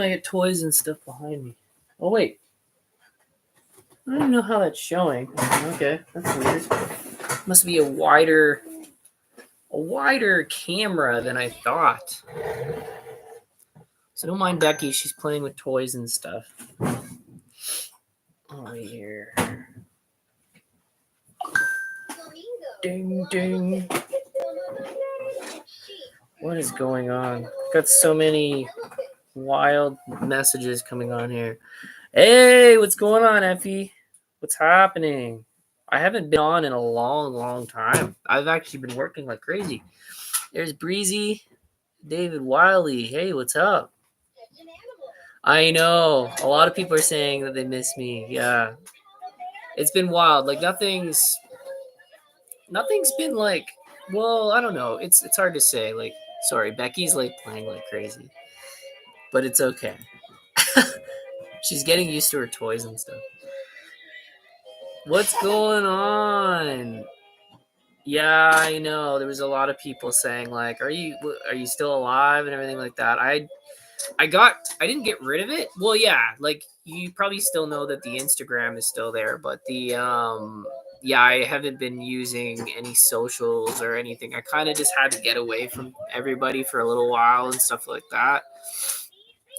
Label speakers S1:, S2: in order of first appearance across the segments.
S1: I get toys and stuff behind me. Oh wait, I don't even know how that's showing. Okay, that's weird. Must be a wider camera than I thought. So don't mind Becky, she's playing with toys and stuff. Oh here. Ding ding. What is going on? Got so many wild messages coming on here. Hey, what's going on, Effie? What's happening? I haven't been on in a long time. I've actually been working like crazy. There's Breezy, David Wiley. Hey, what's up? I know. A lot of people are saying that they miss me. Yeah. It's been wild. Like nothing's been like, well, I don't know. It's hard to say. Like, sorry, Becky's like playing like crazy. But it's okay. She's getting used to her toys and stuff. What's going on? Yeah, I know. There was a lot of people saying like, "Are you still alive?" and everything like that. I didn't get rid of it. Well, yeah, like you probably still know that the Instagram is still there, but the yeah, I haven't been using any socials or anything. I kind of just had to get away from everybody for a little while and stuff like that.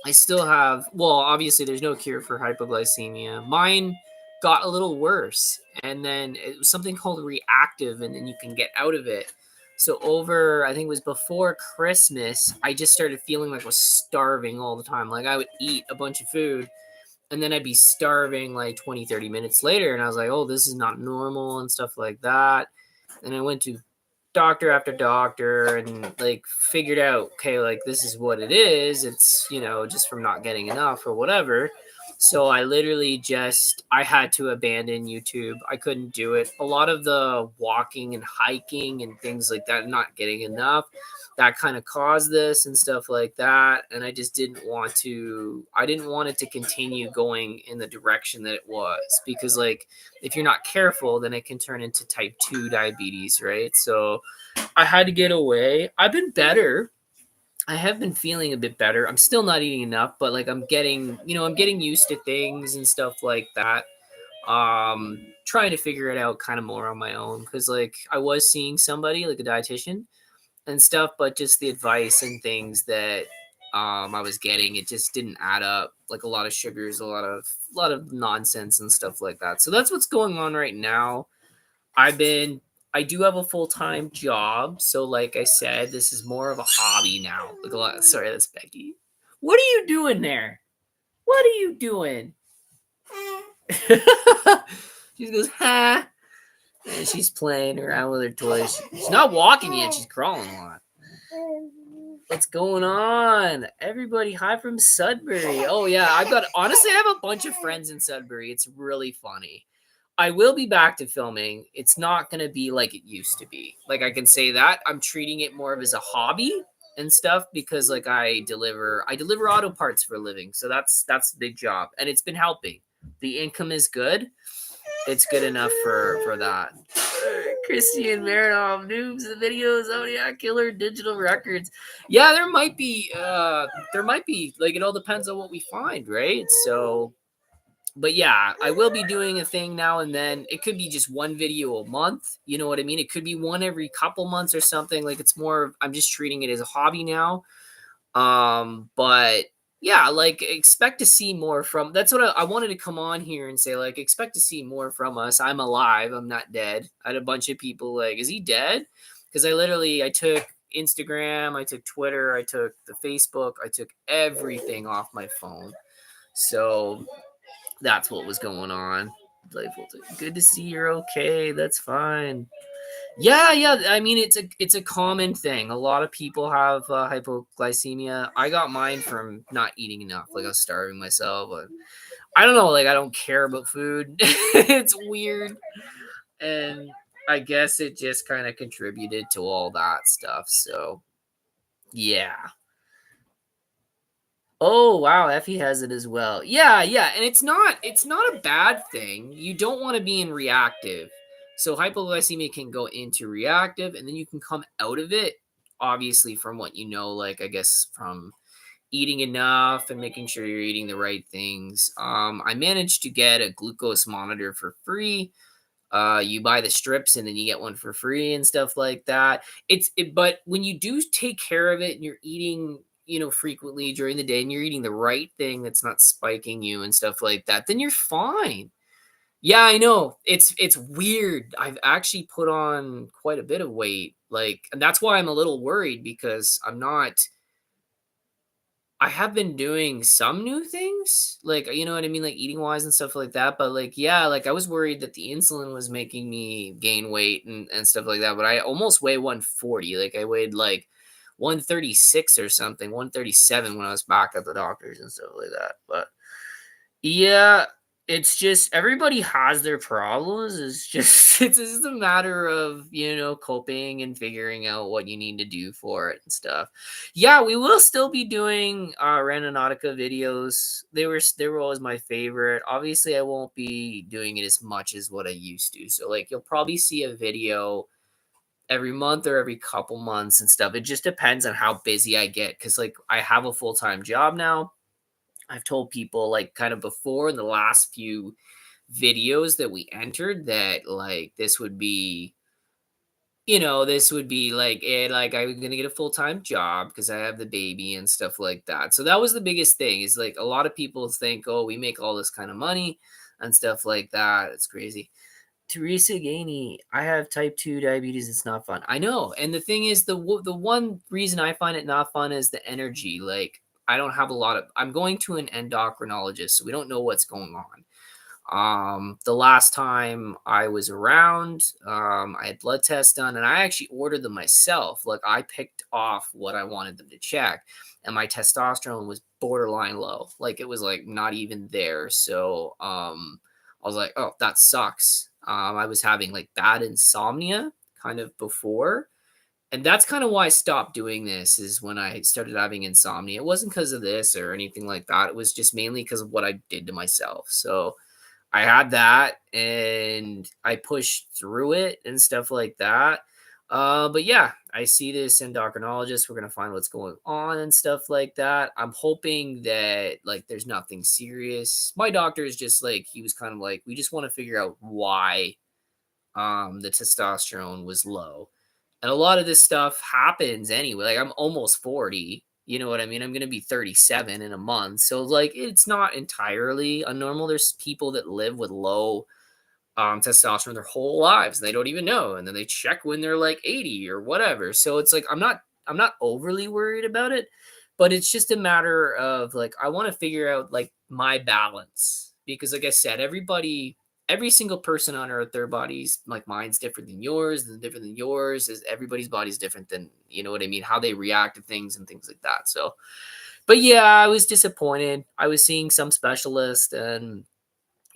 S1: I still have, well, obviously there's no cure for hypoglycemia. Mine got a little worse, and then it was something called reactive, and then you can get out of it. So over, I think it was before Christmas, I just started feeling like I was starving all the time. Like I would eat a bunch of food and then I'd be starving like 20, 30 minutes later. And I was like, oh, this is not normal and stuff like that. And I went to doctor after doctor and like figured out, okay, like this is what it is. It's, just from not getting enough or whatever. So I literally I had to abandon YouTube. I couldn't do it. A lot of the walking and hiking and things like that, not getting enough, that kind of caused this and stuff like that. And I just I didn't want it to continue going in the direction that it was, because like, if you're not careful, then it can turn into type 2 diabetes, right? So I had to get away. I've been better. I have been feeling a bit better. I'm still not eating enough, but like I'm getting used to things and stuff like that. Trying to figure it out kind of more on my own, because like I was seeing somebody like a dietitian and stuff, but just the advice and things that I was getting, it just didn't add up. Like a lot of sugars, a lot of nonsense and stuff like that. So that's what's going on right now. I do have a full-time job, so like I said, this is more of a hobby now. Like a lot. Sorry, that's Becky. What are you doing there? What are you doing? She goes, ha. And she's playing around with her toys. She's not walking yet. She's crawling a lot. What's going on? Everybody, hi from Sudbury. Oh, yeah. Honestly, I have a bunch of friends in Sudbury. It's really funny. I will be back to filming. It's not going to be like it used to be. Like, I can say that. I'm treating it more of as a hobby and stuff, because like I deliver auto parts for a living. So that's a big job, and it's been helping. The income is good. It's good enough for that. Christian Marinov, noobs, the videos, Zodiac Killer, digital records. Yeah, there might be like, it all depends on what we find, right? So, but yeah, I will be doing a thing now and then. It could be just one video a month. You know what I mean? It could be one every couple months or something. Like it's more, I'm just treating it as a hobby now. But yeah, like expect to see more from, that's what I wanted to come on here and say, like, expect to see more from us. I'm alive. I'm not dead. I had a bunch of people like, is he dead? Because I took Instagram, I took Twitter, I took the Facebook, I took everything off my phone. So that's what was going on. Good to see you're okay. That's fine. Yeah. I mean, it's a common thing. A lot of people have hypoglycemia. I got mine from not eating enough. Like I was starving myself. But I don't know. Like I don't care about food. It's weird, and I guess it just kind of contributed to all that stuff. So yeah. Oh wow, Effie has it as well. Yeah, and it's not a bad thing. You don't want to be in reactive. So hypoglycemia can go into reactive, and then you can come out of it, obviously from what you know, like I guess from eating enough and making sure you're eating the right things. I managed to get a glucose monitor for free. You buy the strips and then you get one for free and stuff like that. But when you do take care of it and you're eating, frequently during the day and you're eating the right thing that's not spiking you and stuff like that, then you're fine. Yeah, I know. It's weird. I've actually put on quite a bit of weight, like, and that's why I'm a little worried because I have been doing some new things, like, you know what I mean, like eating wise and stuff like that. But like, yeah, like I was worried that the insulin was making me gain weight and stuff like that. But I almost weigh 140. Like I weighed like 136 or something, 137 when I was back at the doctors and stuff like that. But yeah, it's just everybody has their problems. It's just it's just a matter of, coping and figuring out what you need to do for it and stuff. Yeah, we will still be doing Randonautica videos. They were always my favorite. Obviously, I won't be doing it as much as what I used to. So like you'll probably see a video every month or every couple months and stuff. It just depends on how busy I get cuz like I have a full-time job now. I've told people like kind of before in the last few videos that we entered that like this would be like like I'm gonna get a full-time job because I have the baby and stuff like that. So that was the biggest thing is like a lot of people think, oh, we make all this kind of money and stuff like that. It's crazy. Teresa Gainey, I have type 2 diabetes. It's not fun. I know. And the thing is, the one reason I find it not fun is the energy. Like, I don't have a lot of, I'm going to an endocrinologist, so we don't know what's going on. The last time I was around, I had blood tests done and I actually ordered them myself. Like I picked off what I wanted them to check, and my testosterone was borderline low. Like it was like not even there. So I was like, oh, that sucks. I was having like bad insomnia kind of before. And that's kind of why I stopped doing this is when I started having insomnia. It wasn't because of this or anything like that. It was just mainly because of what I did to myself. So I had that and I pushed through it and stuff like that. But yeah, I see this endocrinologist. We're gonna find what's going on and stuff like that. I'm hoping that like there's nothing serious. My doctor is just like he was kind of like we just want to figure out why the testosterone was low. And a lot of this stuff happens anyway. Like I'm almost 40. You know what I mean? I'm going to be 37 in a month. So like it's not entirely unnormal. There's people that live with low testosterone their whole lives. And they don't even know. And then they check when they're like 80 or whatever. So it's like I'm not overly worried about it, but it's just a matter of like I want to figure out like my balance because like I said, every single person on earth, their bodies like mine's different than yours, and different than yours is everybody's body's different than you know what I mean, how they react to things and things like that. So, but yeah, I was disappointed. I was seeing some specialist and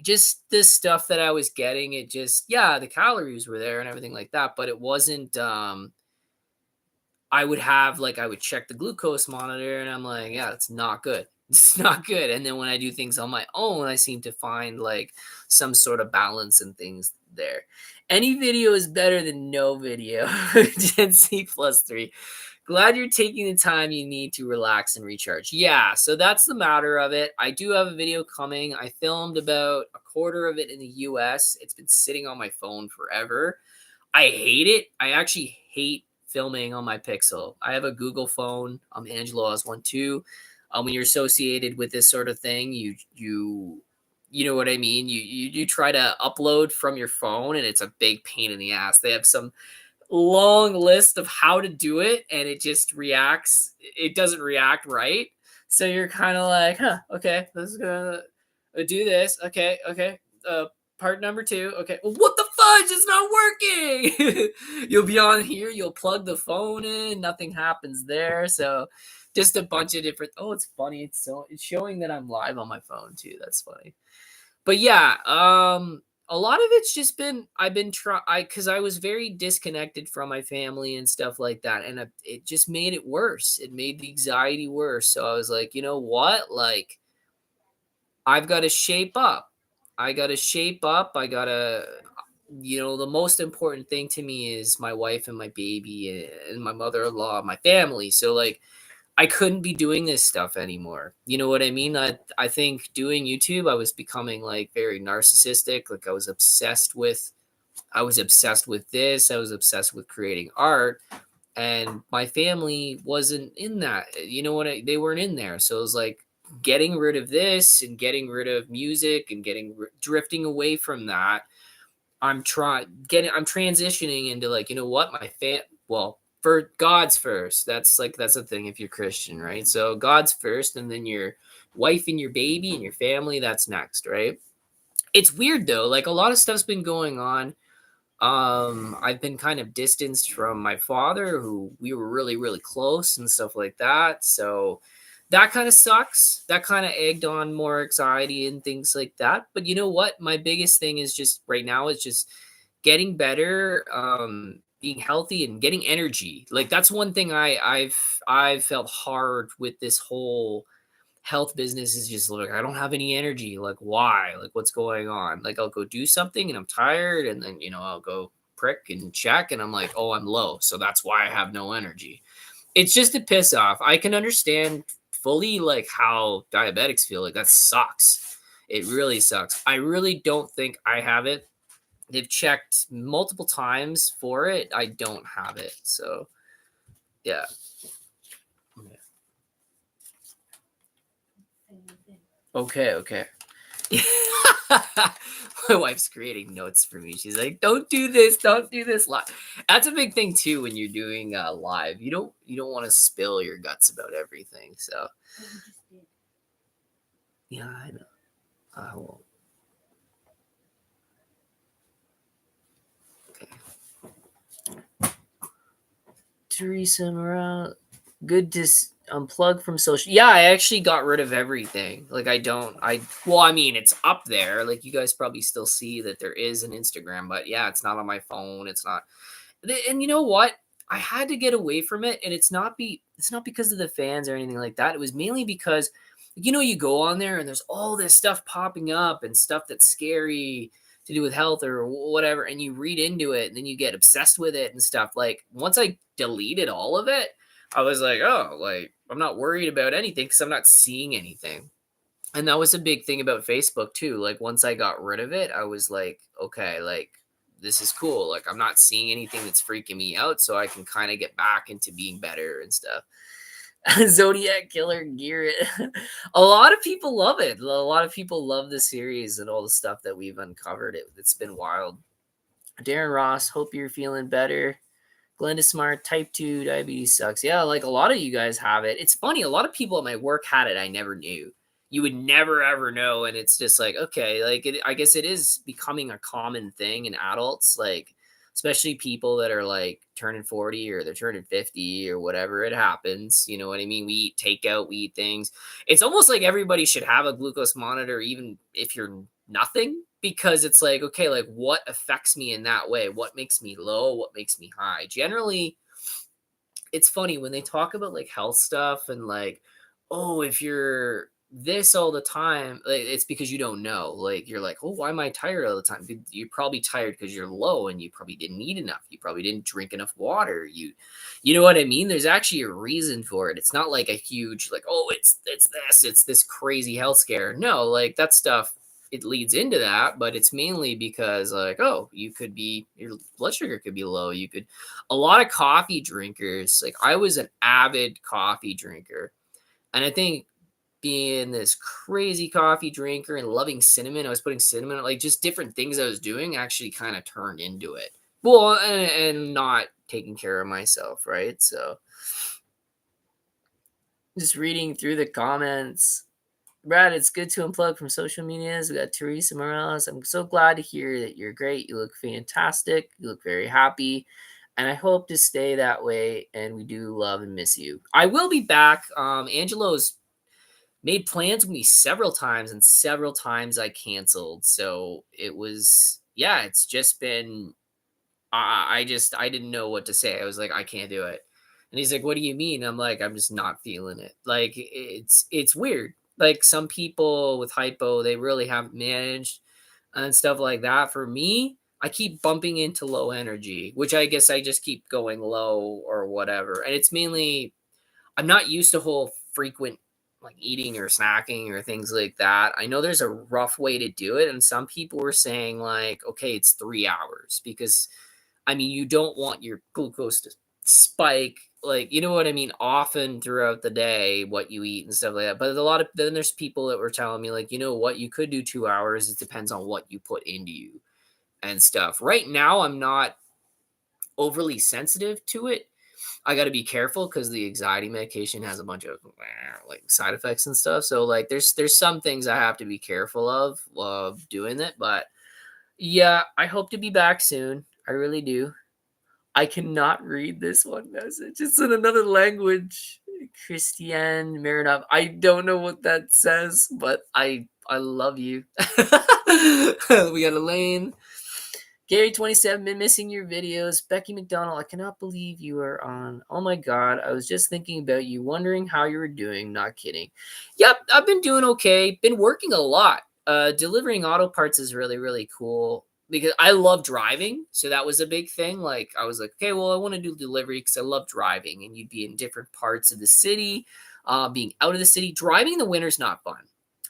S1: just this stuff that I was getting, it just yeah, the calories were there and everything like that, but it wasn't I would check the glucose monitor and I'm like, yeah, it's not good. It's not good. And then when I do things on my own, I seem to find like some sort of balance and things there. Any video is better than no video. Gen Z plus three. Glad you're taking the time you need to relax and recharge. Yeah, so that's the matter of it. I do have a video coming. I filmed about a quarter of it in the US. It's been sitting on my phone forever. I hate it. I actually hate filming on my Pixel. I have a Google phone. Angelo has one too. When you're associated with this sort of thing, you know what I mean. You try to upload from your phone, and it's a big pain in the ass. They have some long list of how to do it, and it just reacts. It doesn't react right. So you're kind of like, huh, okay, this is gonna do this. Okay, okay. Part number two. Okay. Well, what the fudge? It's not working. You'll be on here. You'll plug the phone in. Nothing happens there. So, just a bunch of different. Oh, it's funny. It's showing that I'm live on my phone too. That's funny. But yeah, a lot of it's just been I've been try I because I was very disconnected from my family and stuff like that, and it just made it worse. It made the anxiety worse. So I was like, you know what, like I've got to shape up. I got to shape up. I got to, the most important thing to me is my wife and my baby and my mother in law, my family. So, like, I couldn't be doing this stuff anymore. You know what I mean? I think doing YouTube, I was becoming like very narcissistic. Like I was obsessed with this. I was obsessed with creating art, and my family wasn't in that. You know what? They weren't in there. So it was like getting rid of this and getting rid of music and drifting away from that. I'm transitioning into like, you know what? Well, for God's first. That's the thing if you're Christian, right? So God's first, and then your wife and your baby and your family, that's next, right? It's weird though. Like a lot of stuff's been going on. I've been kind of distanced from my father, who we were really, really close and stuff like that. So that kind of sucks. That kind of egged on more anxiety and things like that. But you know what? My biggest thing is just right now is just getting better, being healthy and getting energy. Like that's one thing I've felt hard with this whole health business is just like I don't have any energy. Like why? Like what's going on? Like I'll go do something and I'm tired, and then I'll go prick and check and I'm like, oh, I'm low. So that's why I have no energy. It's just a piss off. I can understand fully like how diabetics feel. Like that sucks. It really sucks. I really don't think I have it. They've checked multiple times for it. I don't have it. So yeah. Okay, okay. My wife's creating notes for me. She's like, "Don't do this. Don't do this live." That's a big thing too when you're doing live. You don't want to spill your guts about everything. So yeah, I know. I won't. Okay. Teresa Morale, good to unplug from social. Yeah, I actually got rid of everything. Like I don't. I well, I mean, it's up there. Like you guys probably still see that there is an Instagram, but yeah, it's not on my phone. It's not. And you know what? I had to get away from it, and it's not because of the fans or anything like that. It was mainly because you go on there and there's all this stuff popping up and stuff that's scary to do with health or whatever, and you read into it and then you get obsessed with it and stuff. Like once I deleted all of it, I was like, oh, like I'm not worried about anything because I'm not seeing anything. And that was a big thing about Facebook too. Like once I got rid of it, I was like, okay, like this is cool. Like I'm not seeing anything that's freaking me out, so I can kind of get back into being better and stuff. Zodiac Killer gear it. A lot of people love it. A lot of people love the series and all the stuff that we've uncovered. It's been wild. Darren Ross, hope you're feeling better. Glenda Smart, type 2 diabetes sucks. Yeah, like a lot of you guys have it. It's funny, a lot of people at my work had it. I never knew. You would never ever know. And it's just like, okay, like I guess it is becoming a common thing in adults, like especially people that are like turning 40 or they're turning 50 or whatever. It happens. You know what I mean? We eat takeout, we eat things. It's almost like everybody should have a glucose monitor, even if you're nothing, because it's like, okay, like what affects me in that way? What makes me low? What makes me high? Generally, it's funny when they talk about like health stuff and like, oh, if you're this all the time, like, it's because you don't know. Like you're like, oh, why am I tired all the time? You're probably tired because you're low and you probably didn't eat enough. You probably didn't drink enough water. You know what I mean? There's actually a reason for it. It's not like a huge like, oh, it's this crazy health scare. No, like that stuff, it leads into that, but it's mainly because like, oh, your blood sugar could be low. You could A lot of coffee drinkers, like I was an avid coffee drinker. And I think being this crazy coffee drinker and loving cinnamon, I was putting cinnamon, like just different things I was doing actually kind of turned into it. Well, and not taking care of myself, right? So just reading through the comments. Brad, it's good to unplug from social medias. We got Teresa Morales. I'm so glad to hear that you're great. You look fantastic. You look very happy. And I hope to stay that way. And we do love and miss you. I will be back. Angelo's made plans with me several times, and several times I canceled. So it was, yeah, it's just been, I didn't know what to say. I was like, I can't do it. And he's like, what do you mean? I'm like, I'm just not feeling it. Like it's weird. Like some people with hypo, they really haven't managed and stuff like that. For me, I keep bumping into low energy, which I guess I just keep going low or whatever. And it's mainly I'm not used to whole frequent like eating or snacking or things like that. I know there's a rough way to do it, and some people were saying like, okay, it's 3 hours because I mean you don't want your glucose to spike, like you know what I mean, often throughout the day, what you eat and stuff like that. But a lot of then there's people that were telling me like, you know what, you could do 2 hours. It depends on what you put into you and stuff. Right now, I'm not overly sensitive to it. I got to be careful because the anxiety medication has a bunch of like side effects and stuff. So like, there's some things I have to be careful of doing it. But yeah, I hope to be back soon. I really do. I cannot read this one message. It's in another language. Christiane Marinov. I don't know what that says, but I love you. We got Elaine. Gary 27, been missing your videos. Becky McDonald, I cannot believe you are on. Oh my god, I was just thinking about you, wondering how you were doing. Not kidding. Yep, I've been doing okay. Been working a lot. Delivering auto parts is really, really cool because I love driving. So that was a big thing. Like I was like, okay, well, I want to do delivery because I love driving, and you'd be in different parts of the city, being out of the city. Driving in the winter's not fun.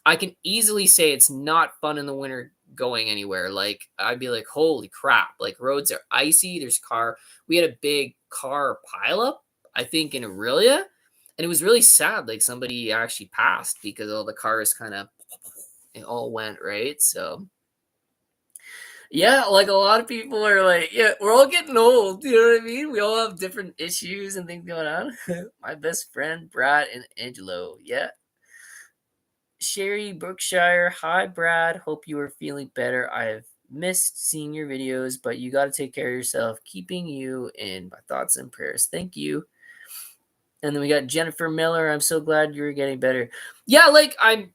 S1: I can easily say it's not fun in the winter going anywhere. Like I'd be like, holy crap! Like roads are icy. There's car. We had a big car pileup, I think, in Aurelia, and it was really sad. Like somebody actually passed because all the cars kind of it all went right. So yeah, like a lot of people are like, yeah, we're all getting old. You know what I mean? We all have different issues and things going on. My best friend Brad and Angelo. Yeah, Sherry Brookshire, hi Brad. Hope you are feeling better. I've missed seeing your videos, but you got to take care of yourself. Keeping you in my thoughts and prayers. Thank you. And then we got Jennifer Miller. I'm so glad you're getting better. Yeah, like I'm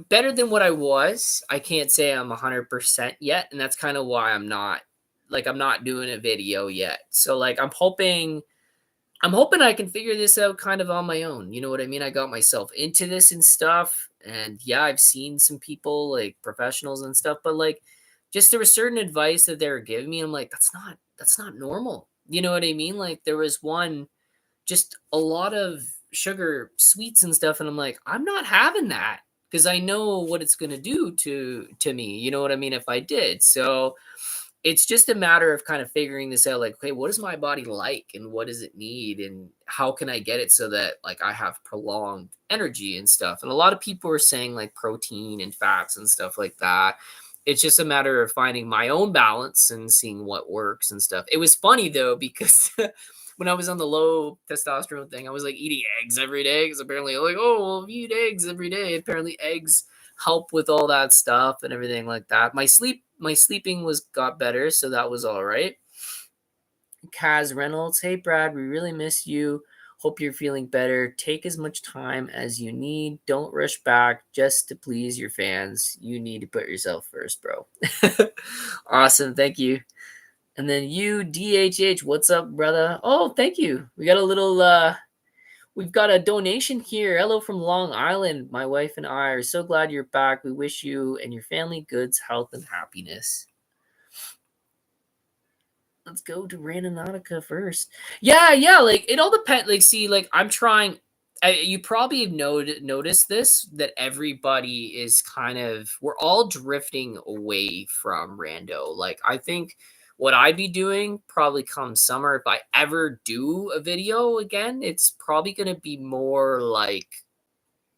S1: better than what I was. I can't say I'm 100% yet, and that's kind of why I'm not doing a video yet. So like I'm hoping I can figure this out kind of on my own. You know what I mean? I got myself into this and stuff. And yeah, I've seen some people like professionals and stuff, but like just there was certain advice that they were giving me. I'm like, that's not normal. You know what I mean? Like there was one just a lot of sugar sweets and stuff. And I'm like, I'm not having that because I know what it's gonna do to me. You know what I mean? If I did. So it's just a matter of kind of figuring this out like okay, what is my body like and what does it need and how can I get it so that like I have prolonged energy and stuff. And a lot of people are saying like protein and fats and stuff like that. It's just a matter of finding my own balance and seeing what works and stuff. It was funny though because when I was on the low testosterone thing, I was like eating eggs every day because apparently like, oh, well, if you eat eggs every day, apparently eggs help with all that stuff and everything like that. My sleeping was got better, so that was all right. Kaz Reynolds, hey Brad, we really miss you. Hope you're feeling better. Take as much time as you need. Don't rush back just to please your fans. You need to put yourself first, bro. Awesome, thank you. And then you, DHH, what's up, brother? Oh, thank you. We got a little we've got a donation here. Hello from Long Island. My wife and I are so glad you're back. We wish you and your family goods, health, and happiness. Let's go to Randonautica first. Yeah, yeah. Like it all depends. Like, see, like I'm trying. You probably have noticed this that everybody is kind of we're all drifting away from rando. Like I think what I'd be doing probably come summer if I ever do a video again, it's probably gonna be more like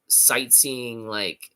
S1: sightseeing. Like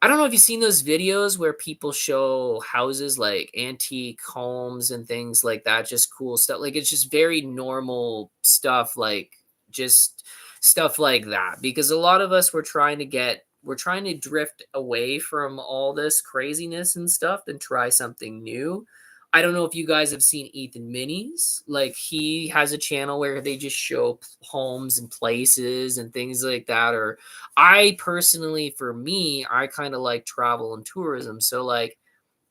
S1: I don't know if you've seen those videos where people show houses like antique homes and things like that, just cool stuff. Like it's just very normal stuff, like just stuff like that. Because a lot of us we're trying to drift away from all this craziness and stuff and try something new. I don't know if you guys have seen Ethan Minis. Like he has a channel where they just show homes and places and things like that, or I personally, for me, I kind of like travel and tourism. So, like,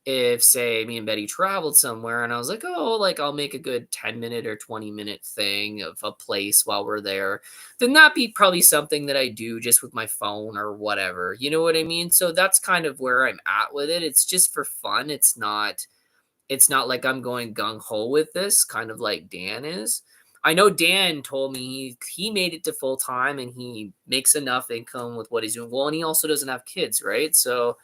S1: if say me and Betty traveled somewhere and I was like, oh, like I'll make a good 10-minute or 20-minute thing of a place while we're there, then that'd be probably something that I do just with my phone or whatever. You know what I mean? So that's kind of where I'm at with it. It's just for fun. It's not like I'm going gung ho with this, kind of like Dan is. I know Dan told me he made it to full time and he makes enough income with what he's doing. Well, and he also doesn't have kids, right? So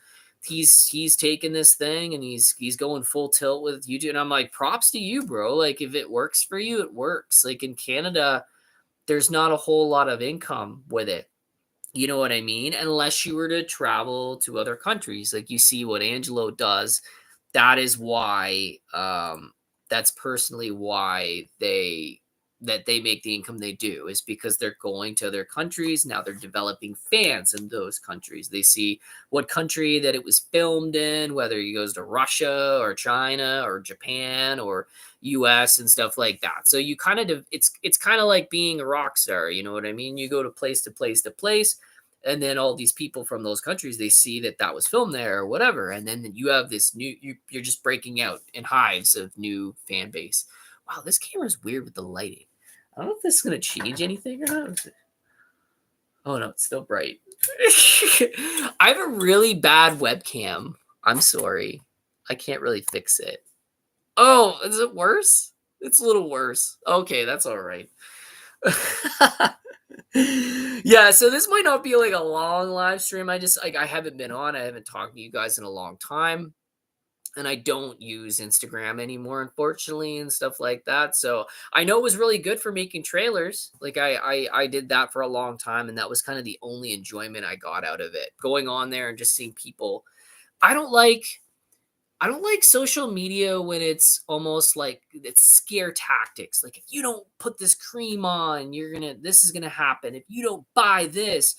S1: he's taking this thing and he's going full tilt with YouTube. And I'm like, props to you, bro. Like if it works for you, it works. Like in Canada, there's not a whole lot of income with it. You know what I mean? Unless you were to travel to other countries, like you see what Angelo does. That is why that's personally why they make the income they do, is because they're going to other countries. Now they're developing fans in those countries. They see what country that it was filmed in, whether he goes to Russia or China or Japan or US and stuff like that. So you kind of it's kind of like being a rock star, you know what I mean? You go to place to place to place, and then all these people from those countries, they see that that was filmed there or whatever, and then you have this new you're just breaking out in hives of new fan base. Wow, this camera's weird with the lighting. I don't know if this is gonna change anything or not. Oh no, it's still bright. I have a really bad webcam. I'm sorry. I can't really fix it. Oh, is it worse? It's a little worse. Okay, that's all right. Yeah, so this might not be like a long live stream. I just like I haven't been on. I haven't talked to you guys in a long time. And I don't use Instagram anymore, unfortunately, and stuff like that. So I know it was really good for making trailers. Like I did that for a long time, and that was kind of the only enjoyment I got out of it. Going on there and just seeing people. I don't like I don't like social media when it's almost like it's scare tactics. Like if you don't put this cream on, this is gonna happen. If you don't buy this,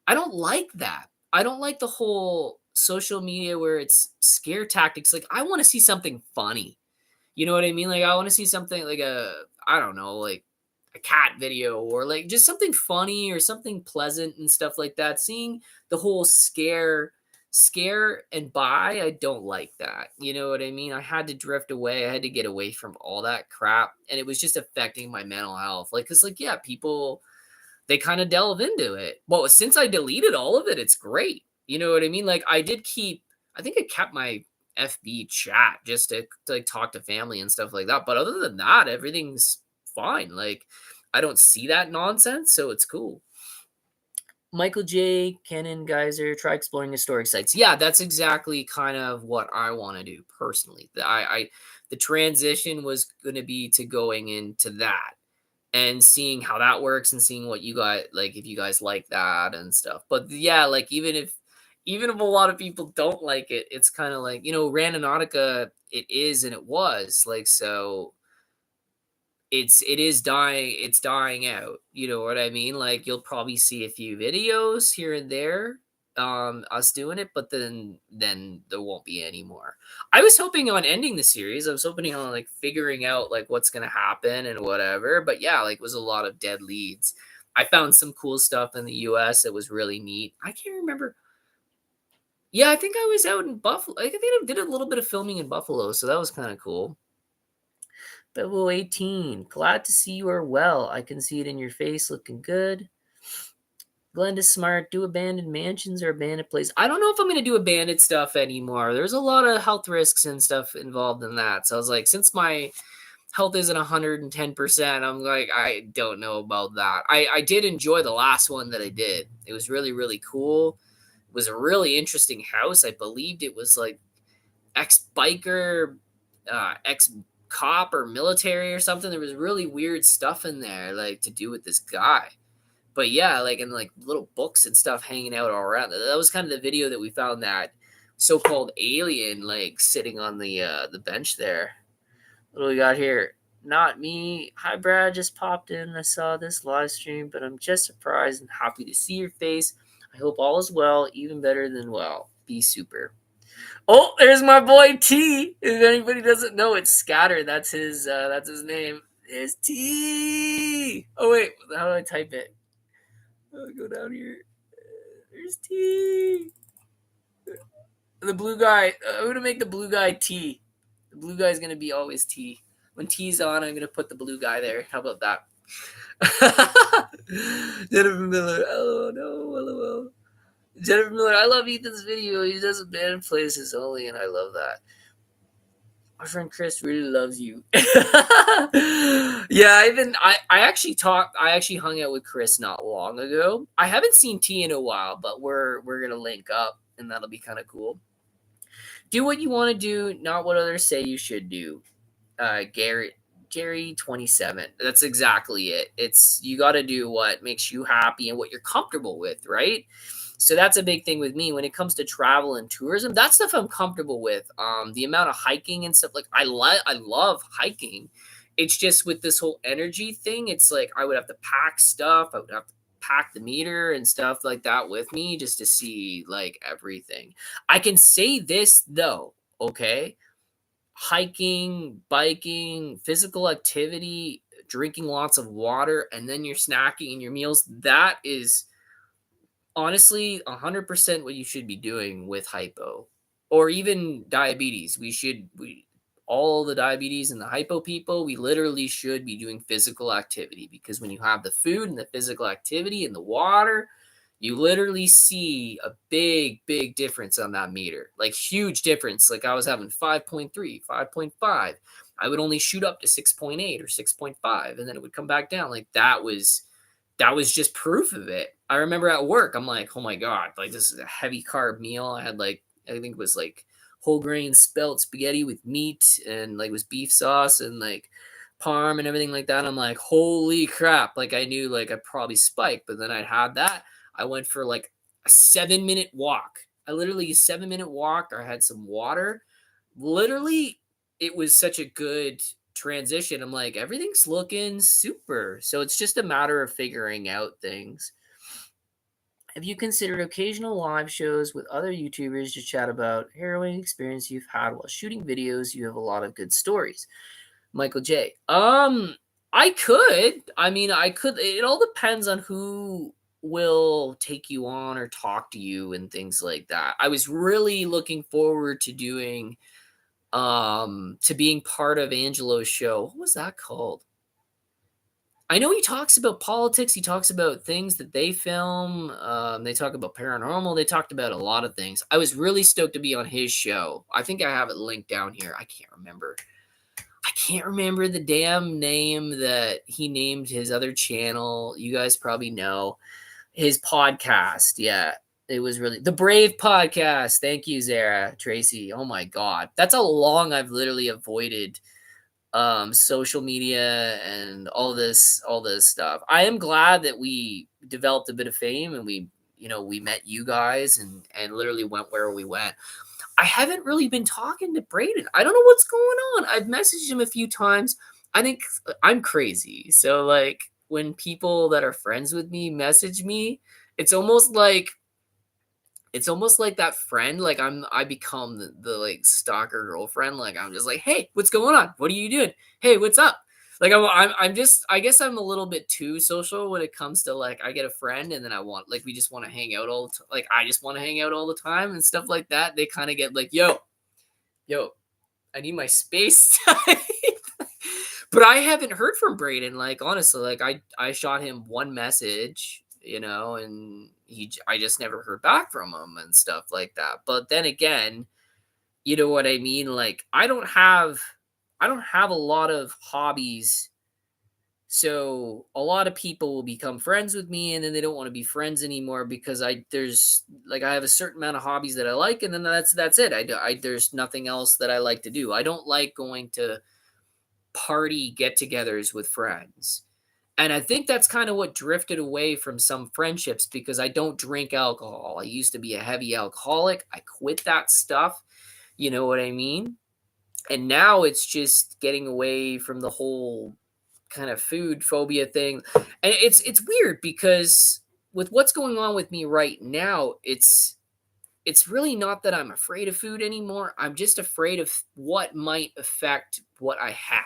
S1: I don't like that. I don't like the whole social media where it's scare tactics. Like I want to see something funny. You know what I mean? Like I want to see something like I don't know, like a cat video or like just something funny or something pleasant and stuff like that. Seeing the whole scare and buy, I don't like that. You know what I mean? I had to drift away. I had to get away from all that crap, and it was just affecting my mental health. Like cuz like yeah, people they kind of delve into it. Well, since I deleted all of it, it's great. You know what I mean? Like I think I kept my FB chat just to like talk to family and stuff like that. But other than that, everything's fine. Like I don't see that nonsense, so it's cool. Michael J. Cannon Geyser, try exploring historic sites. Yeah, that's exactly kind of what I want to do personally. The transition was going to be to going into that and seeing how that works and seeing what you guys like, if you guys like that and stuff. But yeah, like even if a lot of people don't like it, it's kind of like, Randonautica, it is and it was like, so it's dying out. You know what I mean? Like you'll probably see a few videos here and there, us doing it, but then there won't be any more. I was hoping on ending the series. I was hoping on like figuring out like what's gonna happen and whatever. But yeah, like it was a lot of dead leads. I found some cool stuff in the US that was really neat. I can't remember. Yeah, I think I was out in Buffalo. I think I did a little bit of filming in Buffalo, so that was kind of cool. Bevel 18, glad to see you are well. I can see it in your face, looking good. Glenda Smart, do abandoned mansions or abandoned places? I don't know if I'm going to do abandoned stuff anymore. There's a lot of health risks and stuff involved in that. So I was like, since my health isn't 110%, I'm like, I don't know about that. I did enjoy the last one that I did. It was really, really cool. It was a really interesting house. I believed it was like ex-biker, ex-cop or military or something. There was really weird stuff in there, like to do with this guy. But yeah, like and like little books and stuff hanging out all around. That was kind of the video that we found that so-called alien like sitting on the bench there. What do we got here? Not me. Hi, Brad. Just popped in. I saw this live stream, but I'm just surprised and happy to see your face. I hope all is well, even better than well. Be super. Oh, there's my boy T. If anybody doesn't know, it's Scatter. That's his name. It's T. Oh wait, how do I type it? I'll go down here. There's T. The blue guy. I'm gonna make the blue guy T. The blue guy's gonna be always T. When T's on, I'm gonna put the blue guy there. How about that? Jennifer Miller. Oh no, lol. Jennifer Miller. I love Ethan's video. He does abandoned places only, and I love that. our friend Chris really loves you. Yeah, I actually hung out with Chris not long ago. I haven't seen T in a while, but we're gonna link up and that'll be kind of cool. Do what you want to do, not what others say you should do. Gary 27. That's exactly it. It's you got to do what makes you happy and what you're comfortable with, right? So that's a big thing with me when it comes to travel and tourism. That's stuff I'm comfortable with. The amount of hiking and stuff, like I love hiking. It's just with this whole energy thing, it's like I would have to pack stuff. I would have to pack the meter and stuff like that with me just to see like everything. I can say this though, okay? Hiking, biking, physical activity, drinking lots of water, and then you're snacking and your meals, that is honestly 100% what you should be doing with hypo or even diabetes. We all the diabetes and the hypo people, we literally should be doing physical activity because when you have the food and the physical activity and the water, you literally see a big difference on that meter. Like huge difference. Like I was having 5.3, 5.5. I would only shoot up to 6.8 or 6.5 and then it would come back down. Like that was just proof of it. I remember at work, I'm like, oh my God, like this is a heavy carb meal. I had like, I think it was like whole grain spelt spaghetti with meat and like it was beef sauce and like parm and everything like that. I'm like, holy crap. Like I knew like I'd probably spike, but then I'd had that. I went for like a 7-minute walk. I literally a 7-minute walk. I had some water. Literally, it was such a good transition. I'm like, everything's looking super. So it's just a matter of figuring out things. Have you considered occasional live shows with other YouTubers to chat about harrowing experience you've had while shooting videos? You have a lot of good stories. Michael J. I could. I mean, I could. It all depends on who will take you on or talk to you and things like that. I was really looking forward to doing to being part of Angelo's show. What was that called? I know he talks about politics. He talks about things that they film. They talk about paranormal. They talked about a lot of things. I was really stoked to be on his show. I think I have it linked down here. I can't remember. I can't remember the damn name that he named his other channel. You guys probably know his podcast. Yeah, it was really the Brave Podcast. Thank you, Zara Tracy. Oh my God, that's how long I've literally avoided social media and all this stuff. I am glad that we developed a bit of fame and we met you guys and literally went where we went. I haven't really been talking to Braden. I don't know what's going on. I've messaged him a few times. I think I'm crazy. So like when people that are friends with me message me, it's almost like that friend, like I become the like stalker girlfriend. Like I'm just like, hey, what's going on? What are you doing? Hey, what's up? Like I'm just I guess I'm a little bit too social when it comes to like I get a friend and then I want like we just want to hang out like I just want to hang out all the time and stuff like that. They kind of get like, yo, I need my space time. But I haven't heard from Braden. Like honestly, like I shot him one message, and I just never heard back from him and stuff like that. But then again, you know what I mean? Like I don't have a lot of hobbies. So a lot of people will become friends with me and then they don't want to be friends anymore because I have a certain amount of hobbies that I like and then that's it. There's nothing else that I like to do. I don't like going to party get-togethers with friends. And I think that's kind of what drifted away from some friendships because I don't drink alcohol. I used to be a heavy alcoholic. I quit that stuff. You know what I mean? And now it's just getting away from the whole kind of food phobia thing. And it's weird because with what's going on with me right now, it's really not that I'm afraid of food anymore. I'm just afraid of what might affect what I have.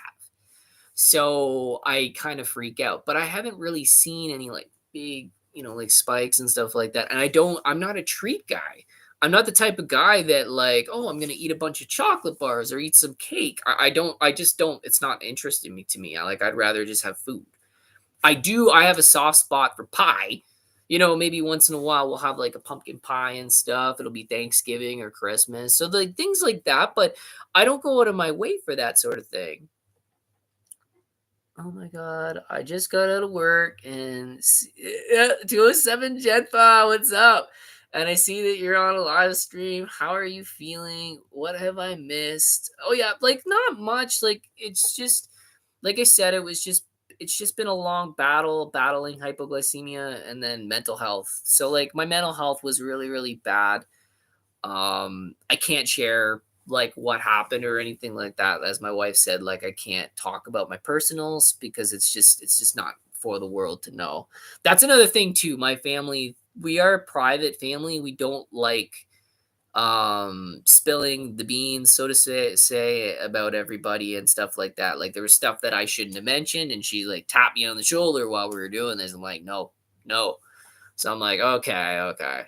S1: So I kind of freak out, but I haven't really seen any like big, like spikes and stuff like that. And I'm not a treat guy. I'm not the type of guy that like, oh, I'm going to eat a bunch of chocolate bars or eat some cake. I just don't, it's not interesting to me. I'd rather just have food. I have a soft spot for pie. Maybe once in a while we'll have like a pumpkin pie and stuff. It'll be Thanksgiving or Christmas. So like things like that, but I don't go out of my way for that sort of thing. Oh my god, I just got out of work and 207 Jetpa, what's up? And I see that you're on a live stream. How are you feeling? What have I missed? Oh yeah, like not much. Like it's just like I said, it's just been a long battle battling hypoglycemia and then mental health. So like my mental health was really, really bad. I can't share like what happened or anything like that. As my wife said, like I can't talk about my personals because it's just not for the world to know. That's another thing too. My family, we are a private family. We don't like spilling the beans, so to say about everybody and stuff like that. Like there was stuff that I shouldn't have mentioned, and she like tapped me on the shoulder while we were doing this. I'm like, no, no. So I'm like, okay, okay.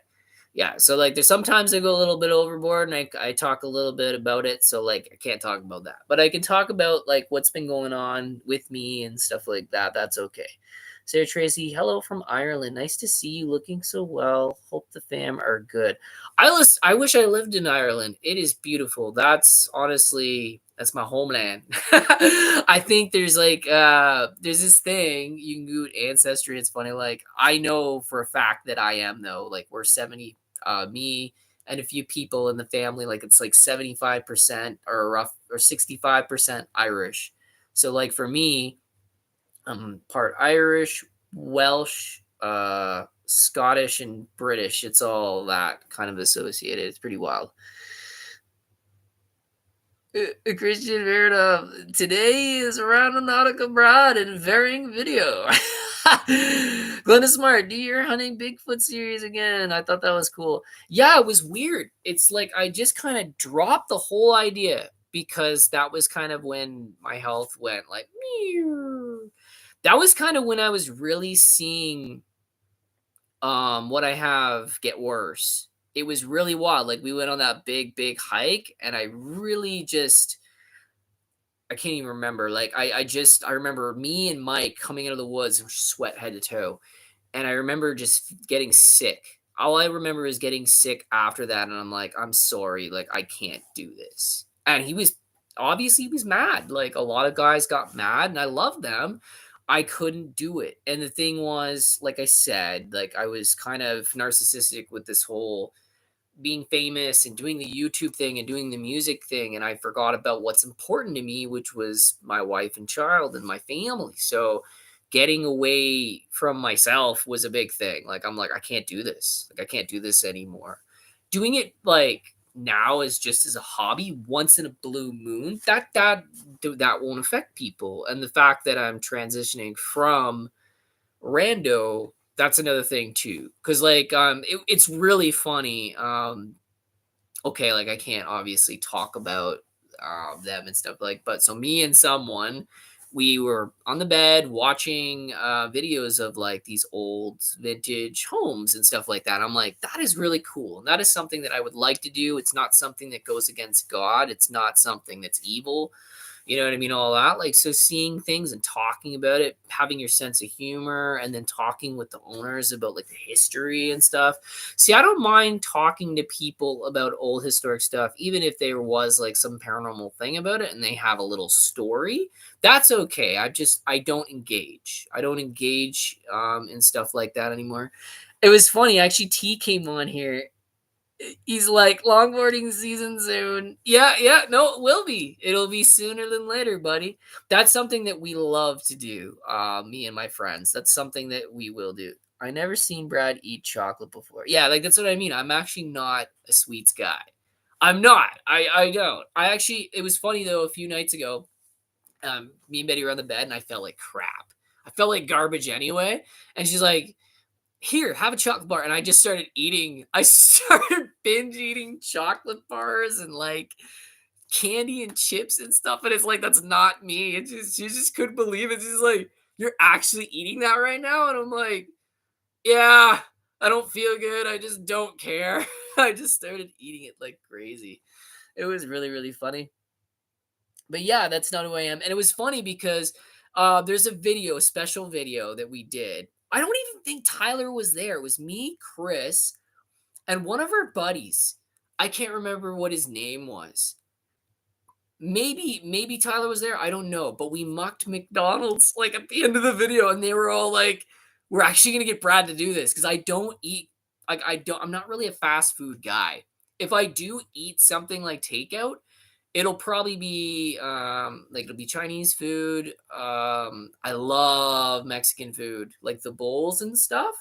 S1: Yeah, so, like, there's sometimes I go a little bit overboard, and I talk a little bit about it, so, like, I can't talk about that. But I can talk about, like, what's been going on with me and stuff like that, that's okay. Sarah Tracy, hello from Ireland. Nice to see you looking so well. Hope the fam are good. I wish I lived in Ireland. It is beautiful. That's honestly that's my homeland. I think there's this thing you can do ancestry. It's funny. Like I know for a fact that I am though. Like we're 70 me and a few people in the family, like it's like 75% or rough or 65% Irish. So like for me, I'm part Irish, Welsh, Scottish, and British. It's all that kind of associated. It's pretty wild. Christian Verda, today is Randonautica Broad and varying video. Glenda Smart, do your hunting Bigfoot series again. I thought that was cool. Yeah, it was weird. It's like I just kind of dropped the whole idea because that was kind of when my health went like, meow. That was kind of when I was really seeing what I have get worse. It was really wild. Like we went on that big hike and I really just I can't even remember. Like I remember me and Mike coming out of the woods and sweat head to toe. And I remember just getting sick. All I remember is getting sick after that, and I'm like, "I'm sorry, like, I can't do this." And he was obviously, he was mad, like, a lot of guys got mad, and I love them. I couldn't do it, and the thing was, like I said, like, I was kind of narcissistic with this whole being famous and doing the YouTube thing and doing the music thing, and I forgot about what's important to me, which was my wife and child and my family. So getting away from myself was a big thing. Like I'm like, I can't do this. Like I can't do this anymore. Doing it like now is just as a hobby once in a blue moon. That won't affect people. And the fact that I'm transitioning from rando, that's another thing too, because like it's really funny. Okay, like I can't obviously talk about them and stuff, like, but so me and someone, we were on the bed watching videos of like these old vintage homes and stuff like that. I'm like, that is really cool, and that is something that I would like to do. It's not something that goes against God, it's not something that's evil, you know what I mean? All that. Like, so seeing things and talking about it, having your sense of humor, and then talking with the owners about like the history and stuff. See, I don't mind talking to people about old historic stuff, even if there was like some paranormal thing about it and they have a little story. That's okay. I don't engage. I don't engage in stuff like that anymore. It was funny. Actually, T came on here. He's like, longboarding season soon. Yeah, yeah, no, it will be. It'll be sooner than later, buddy. That's something that we love to do, me and my friends. That's something that we will do. I never seen Brad eat chocolate before. Yeah, like that's what I mean. I'm actually not a sweets guy. I'm not. I don't. I actually it was funny though, a few nights ago, me and Betty were on the bed and I felt like crap. I felt like garbage anyway. And she's like, here, have a chocolate bar. And I just started eating. I started binge eating chocolate bars and like candy and chips and stuff. And it's like, that's not me. It's just, she just couldn't believe it. She's like, you're actually eating that right now? And I'm like, yeah, I don't feel good. I just don't care. I just started eating it like crazy. It was really, really funny. But yeah, that's not who I am. And it was funny because there's a video, a special video that we did. I don't even think Tyler was there. It was me, Chris, and one of our buddies. I can't remember what his name was. Maybe Tyler was there, I don't know, but we mocked McDonald's, like, at the end of the video, and they were all like, "We're actually gonna get Brad to do this because I don't eat like, I'm not really a fast food guy. If I do eat something like takeout, it'll probably be, like, it'll be Chinese food, I love Mexican food, like the bowls and stuff,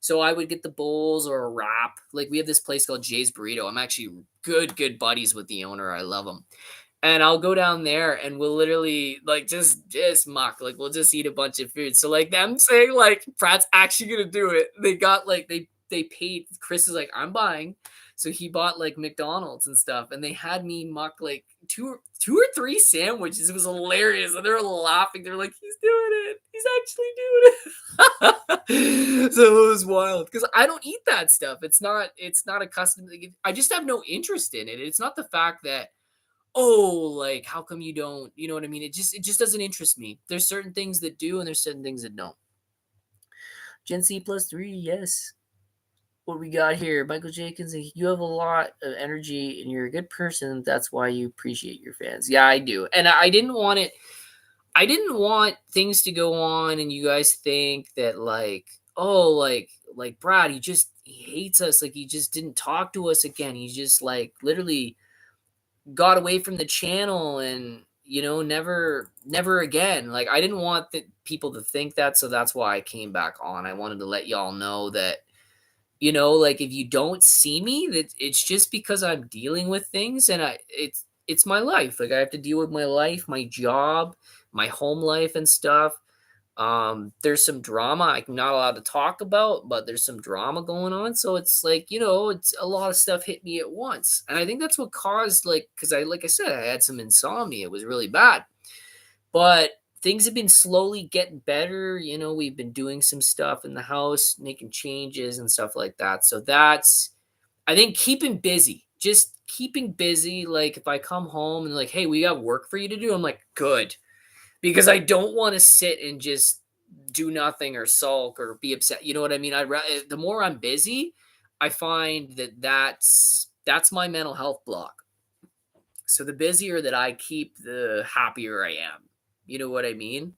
S1: so I would get the bowls or a wrap, like, we have this place called Jay's Burrito, I'm actually good buddies with the owner, I love him. And I'll go down there and we'll literally like just mock, like we'll just eat a bunch of food. So like them saying like Pratt's actually gonna do it. They got like they paid Chris is like, I'm buying. So he bought like McDonald's and stuff, and they had me mock like two or three sandwiches. It was hilarious. And they were laughing. They're like, he's doing it. He's actually doing it. So it was wild. Because I don't eat that stuff. It's not a custom. Like, I just have no interest in it. It's not the fact that oh, like, how come you don't you know what I mean? It just doesn't interest me. There's certain things that do, and there's certain things that don't. Gen C plus 3, yes. What we got here? Michael Jenkins, you have a lot of energy and you're a good person. That's why you appreciate your fans. Yeah, I do. And I didn't want it. I didn't want things to go on and you guys think that like, oh, like Brad, he hates us. Like he just didn't talk to us again. He just like literally got away from the channel and never again. Like I didn't want the people to think that, so that's why I came back on. I wanted to let y'all know that like if you don't see me, that it's just because I'm dealing with things and it's my life. Like I have to deal with my life, my job, my home life and stuff. There's some drama I'm not allowed to talk about, but there's some drama going on. So it's like, it's a lot of stuff hit me at once. And I think that's what caused like, because like I said, I had some insomnia. It was really bad. But things have been slowly getting better. We've been doing some stuff in the house, making changes and stuff like that. So that's I think keeping busy. Just keeping busy. Like if I come home and like, hey, we got work for you to do, I'm like, good because I don't want to sit and just do nothing or sulk or be upset. You know what I mean? The more I'm busy, I find that's my mental health block. So the busier that I keep, the happier I am. You know what I mean?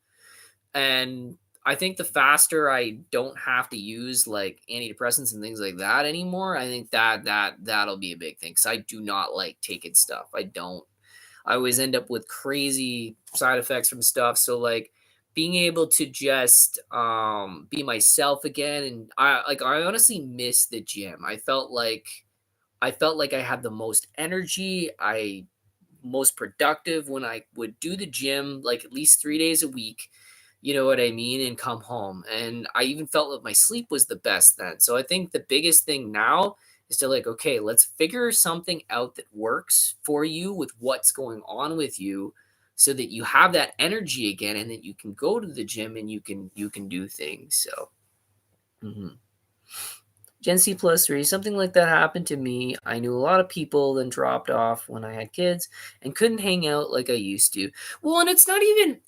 S1: And I think the faster I don't have to use like antidepressants and things like that anymore, I think that'll be a big thing. Cause I do not like taking stuff. I don't. I always end up with crazy side effects from stuff. So like being able to just be myself again, and I honestly miss the gym. I felt like I had the most energy. I most productive when I would do the gym like at least 3 days a week. You know what I mean? And come home. And I even felt that my sleep was the best then. So I think the biggest thing now is to like, okay, let's figure something out that works for you with what's going on with you so that you have that energy again and that you can go to the gym and you can do things. So mhm. Gen C plus 3, something like that happened to me. I knew a lot of people, then dropped off when I had kids and couldn't hang out like I used to. Well, and it's not even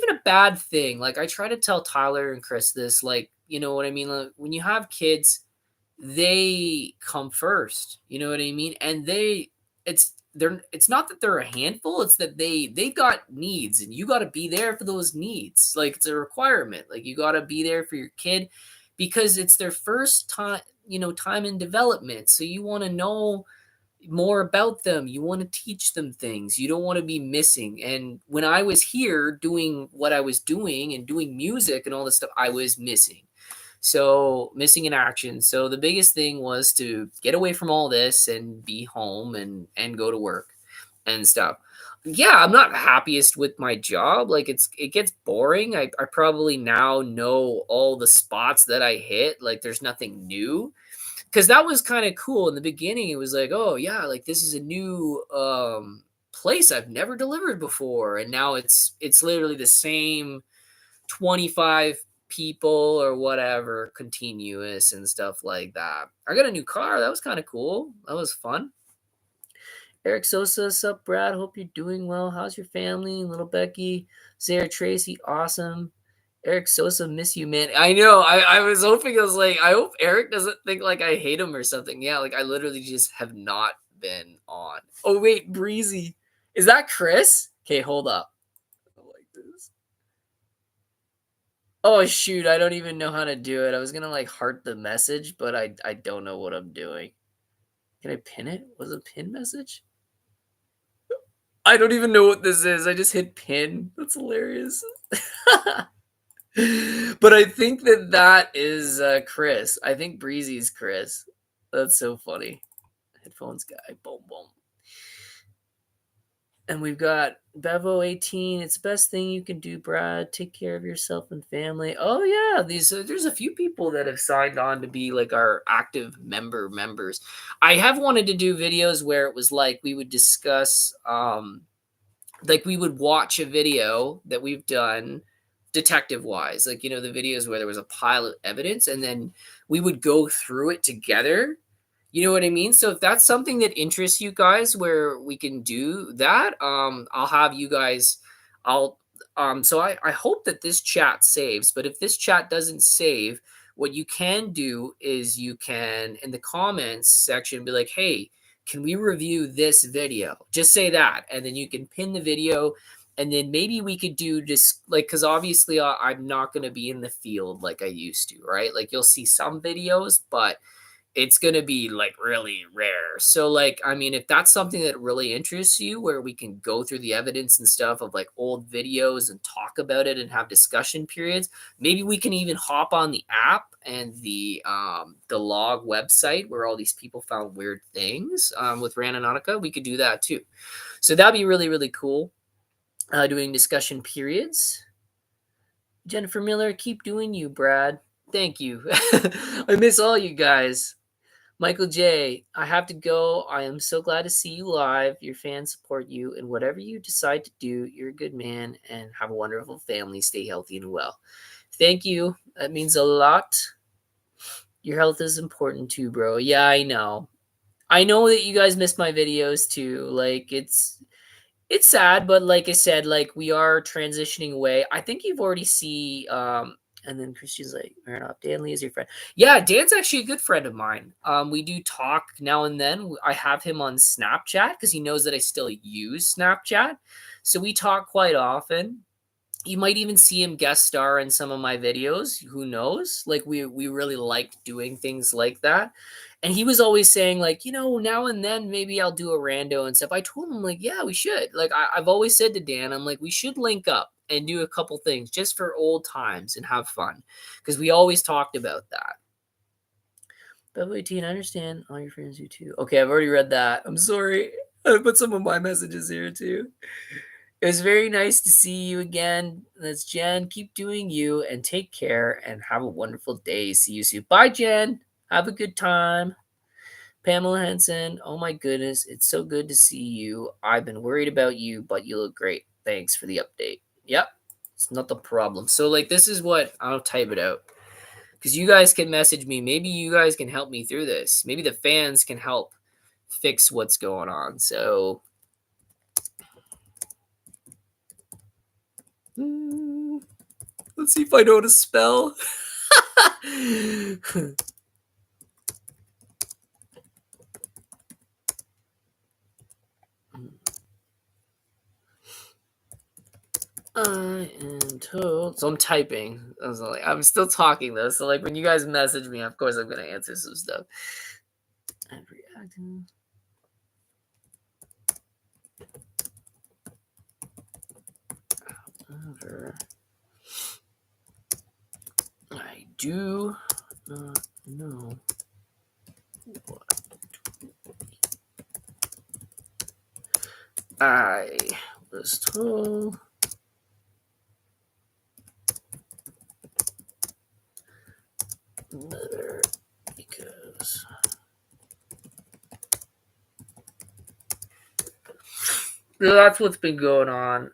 S1: a bad thing. Like I try to tell Tyler and Chris this, like, you know what I mean? Like, when you have kids, they come first. You know what I mean? And it's not that they're a handful, it's that they've got needs and you got to be there for those needs. Like it's a requirement. Like you got to be there for your kid because it's their first time in development. So you want to know more about them. You want to teach them things. You don't want to be missing. And when I was here doing what I was doing and doing music and all this stuff, I was missing. So missing in action. So the biggest thing was to get away from all this and be home and go to work and stuff. Yeah, I'm not happiest with my job. Like it gets boring. I probably now know all the spots that I hit. Like there's nothing new. Cause that was kind of cool. In the beginning, it was like, oh yeah, like this is a new place I've never delivered before. And now it's literally the same 25 people or whatever continuous and stuff like that. I got a new car. That was kind of cool. That was fun. Eric Sosa, sup, Brad? Hope you're doing well. How's your family? Little Becky, Sarah Tracy, awesome. Eric Sosa, miss you, man. I know. I was hoping. I was like, I hope Eric doesn't think like I hate him or something. Yeah, like I literally just have not been on. Oh wait, Breezy, is that Chris? Okay, hold up. I don't like this. Oh shoot, I don't even know how to do it. I was gonna like heart the message, but I don't know what I'm doing. Can I pin it? Was it a pin message? I don't even know what this is. I just hit pin. That's hilarious. But I think that is Chris. I think Breezy's Chris. That's so funny. Headphones guy. Boom, boom. And we've got Bevo18. It's the best thing you can do, Brad. Take care of yourself and family. Oh yeah, these there's a few people that have signed on to be like our active members. I have wanted to do videos where it was like we would discuss like we would watch a video that we've done detective wise, like the videos where there was a pile of evidence and then we would go through it together. You know what I mean? So if that's something that interests you guys where we can do that, I'll have you guys. I'll so I hope that this chat saves, but if this chat doesn't save, what you can do is you can in the comments section be like, hey, can we review this video? Just say that, and then you can pin the video, and then maybe we could do just like because obviously I'm not going to be in the field like I used to, right? Like you'll see some videos, but it's going to be like really rare. So like I mean if that's something that really interests you where we can go through the evidence and stuff of like old videos and talk about it and have discussion periods, maybe we can even hop on the app and the log website where all these people found weird things with Randonautica. We could do that too. So that'd be really really cool. Doing discussion periods. Jennifer Miller, keep doing you, Brad. Thank you. I miss all you guys. Michael J., I have to go. I am so glad to see you live. Your fans support you, and whatever you decide to do, you're a good man and have a wonderful family. Stay healthy and well. Thank you. That means a lot. Your health is important too, bro. Yeah, I know. I know that you guys miss my videos too. Like it's sad, but like I said, like we are transitioning away. I think you've already see and then Christian's like, fair enough. Dan Lee is your friend. Yeah, Dan's actually a good friend of mine. We do talk now and then. I have him on Snapchat because he knows that I still use Snapchat. So we talk quite often. You might even see him guest star in some of my videos. Who knows? Like we really like doing things like that. And he was always saying like, now and then maybe I'll do a rando and stuff. I told him like, yeah, we should. Like I've always said to Dan, I'm like, we should link up and do a couple things just for old times and have fun because we always talked about that. But 18, I understand all your friends do too. Okay, I've already read that. I'm sorry. I put some of my messages here too. It was very nice to see you again. That's Jen. Keep doing you and take care and have a wonderful day. See you soon. Bye, Jen. Have a good time. Pamela Henson. Oh my goodness. It's so good to see you. I've been worried about you, but you look great. Thanks for the update. Yep. It's not the problem. So, like, this is what I'll type it out. Because you guys can message me. Maybe you guys can help me through this. Maybe the fans can help fix what's going on. So, let's see if I know how to spell. I am told. So I'm typing. I was like, I'm still talking though. So like when you guys message me, of course I'm gonna answer some stuff. I'm reacting. However, I do not know what I was told. Better because so that's what's been going on.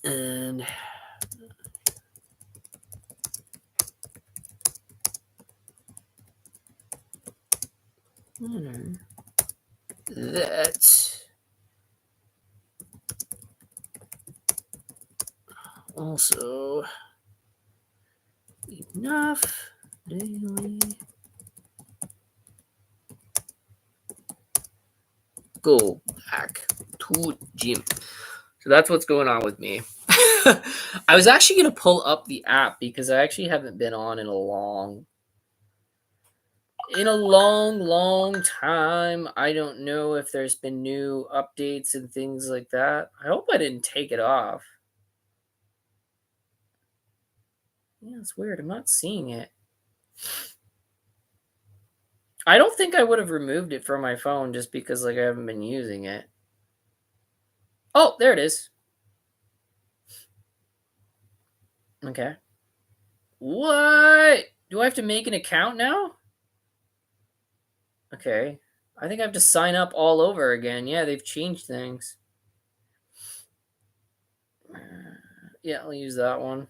S1: And that Also, enough daily. Go back to gym. So that's what's going on with me. I was actually going to pull up the app because I actually haven't been on in a long time. I don't know if there's been new updates and things like that. I hope I didn't take it off. Yeah, it's weird. I'm not seeing it. I don't think I would have removed it from my phone just because like I haven't been using it. Oh, there it is. Okay. What? Do I have to make an account now? Okay. I think I have to sign up all over again. Yeah, they've changed things. Yeah, I'll use that one.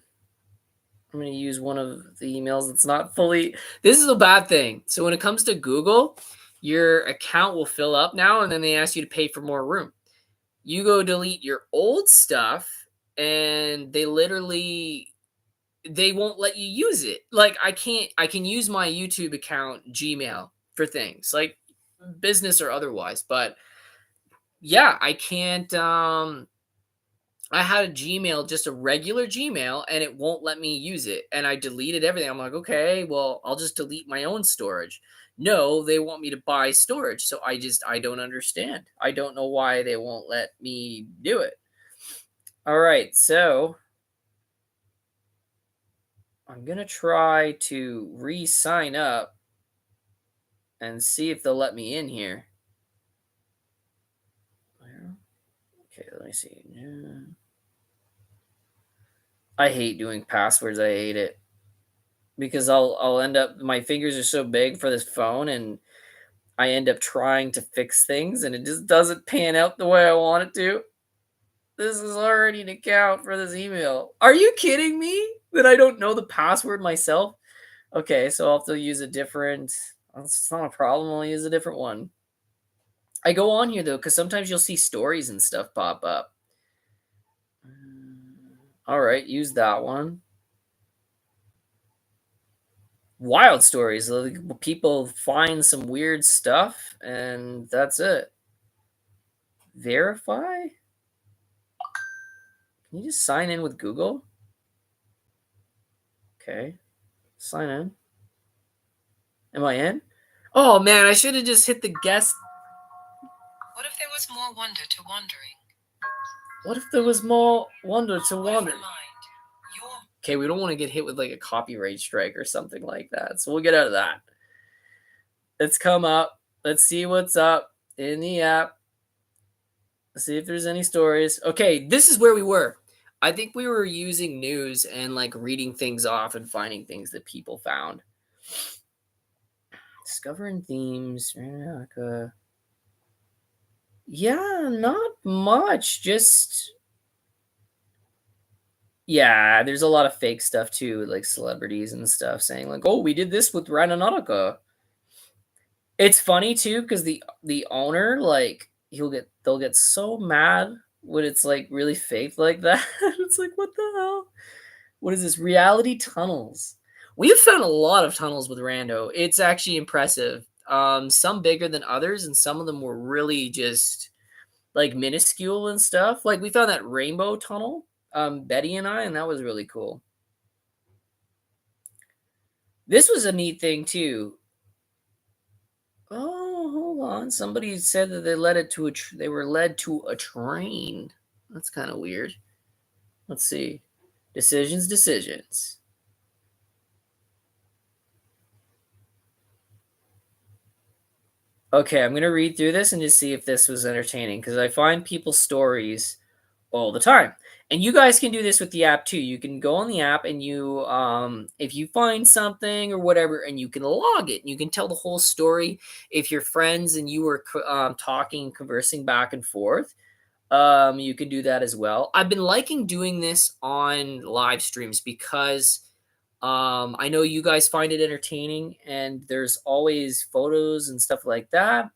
S1: I'm going to use one of the emails that's not fully. This is a bad thing. So when it comes to Google, your account will fill up now and then they ask you to pay for more room. You go delete your old stuff and they won't let you use it. Like I can use my YouTube account Gmail for things like business or otherwise, but yeah, I can't I had a Gmail, just a regular Gmail, and it won't let me use it. And I deleted everything. I'm like, okay, well, I'll just delete my own storage. No, they want me to buy storage. So I don't understand. I don't know why they won't let me do it. All right. So I'm going to try to re sign up and see if they'll let me in here. Okay, let me see. I hate doing passwords. I hate it because I'll end up my fingers are so big for this phone and I end up trying to fix things and it just doesn't pan out the way I want it to. This is already an account for this email. Are you kidding me that I don't know the password myself? Okay, so I'll have to use a different. It's not a problem. I'll use a different one. I go on here though because sometimes you'll see stories and stuff pop up. All right, use that one. Wild stories. Like, people find some weird stuff, and that's it. Verify? Can you just sign in with Google? Okay, sign in. Am I in? Oh man, I should have just hit the guest.
S2: What if there was more wonder to wondering?
S1: What if there was more wonder to
S2: What if
S1: wonder?
S2: the mind, your
S1: Okay, we don't want to get hit with like a copyright strike or something like that, so we'll get out of that. Let's come up. Let's see what's up in the app. Let's see if there's any stories. Okay, this is where we were. I think we were using news and like reading things off and finding things that people found. Discovering themes. Randonautica. Yeah, not much. Just yeah, there's a lot of fake stuff too, like celebrities and stuff saying like, "Oh, we did this with Randonautica." It's funny too because the owner like they'll get so mad when it's like really fake like that. It's like, what the hell? What is this? Reality tunnels. We have found a lot of tunnels with Rando. It's actually impressive. Some bigger than others, and some of them were really just like minuscule and stuff. Like we found that rainbow tunnel, Betty and I, and that was really cool. This was a neat thing too. Oh, hold on. Somebody said that they led it to they were led to a train. That's kind of weird. Let's see. Decisions. Okay, I'm gonna read through this and just see if this was entertaining because I find people's stories all the time. And you guys can do this with the app too. You can go on the app and you if you find something or whatever and you can log it. You can tell the whole story if you're friends and you were talking, conversing back and forth. You can do that as well. I've been liking doing this on live streams because I know you guys find it entertaining and there's always photos and stuff like that.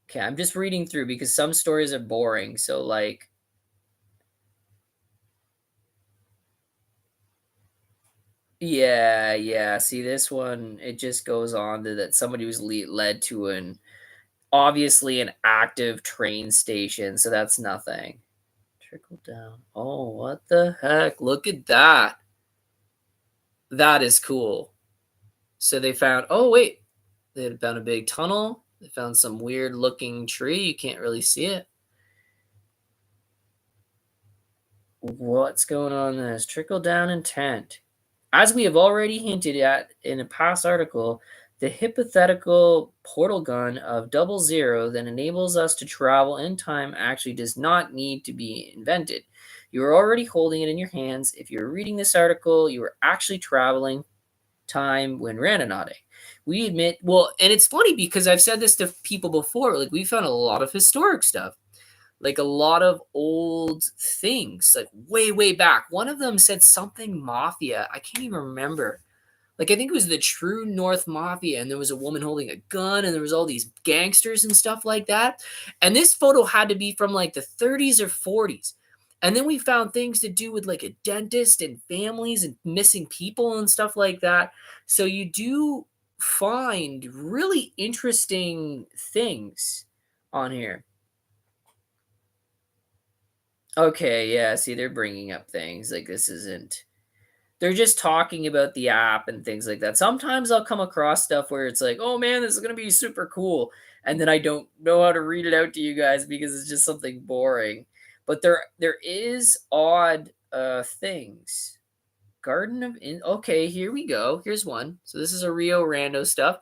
S1: Okay, I'm just reading through because some stories are boring. So like Yeah. See, this one, it just goes on to that somebody was led to an obviously an active train station, so that's nothing. Trickle down. Oh, what the heck? Look at that. That is cool. So they found, oh, wait, they had found a big tunnel. They found some weird looking tree. You can't really see it. What's going on in this? Trickle down intent. As we have already hinted at in a past article, the hypothetical portal gun of double zero that enables us to travel in time actually does not need to be invented. You are already holding it in your hands. If you're reading this article, you are actually traveling time when randonauting. We admit, well, and it's funny because I've said this to people before, like we found a lot of historic stuff, like a lot of old things, like way back. One of them said something mafia. I can't even remember. Like I think it was the True North Mafia, and there was a woman holding a gun, and there was all these gangsters and stuff like that. And this photo had to be from like the 30s or 40s. And then we found things to do with like a dentist and families and missing people and stuff like that. So you do find really interesting things on here. Okay, yeah, see, they're bringing up things like this isn't. They're just talking about the app and things like that. Sometimes I'll come across stuff where it's like, "Oh man, this is gonna be super cool," and then I don't know how to read it out to you guys because it's just something boring. But there is odd things. Garden of okay, here we go. Here's one. So this is a Rio Rando stuff.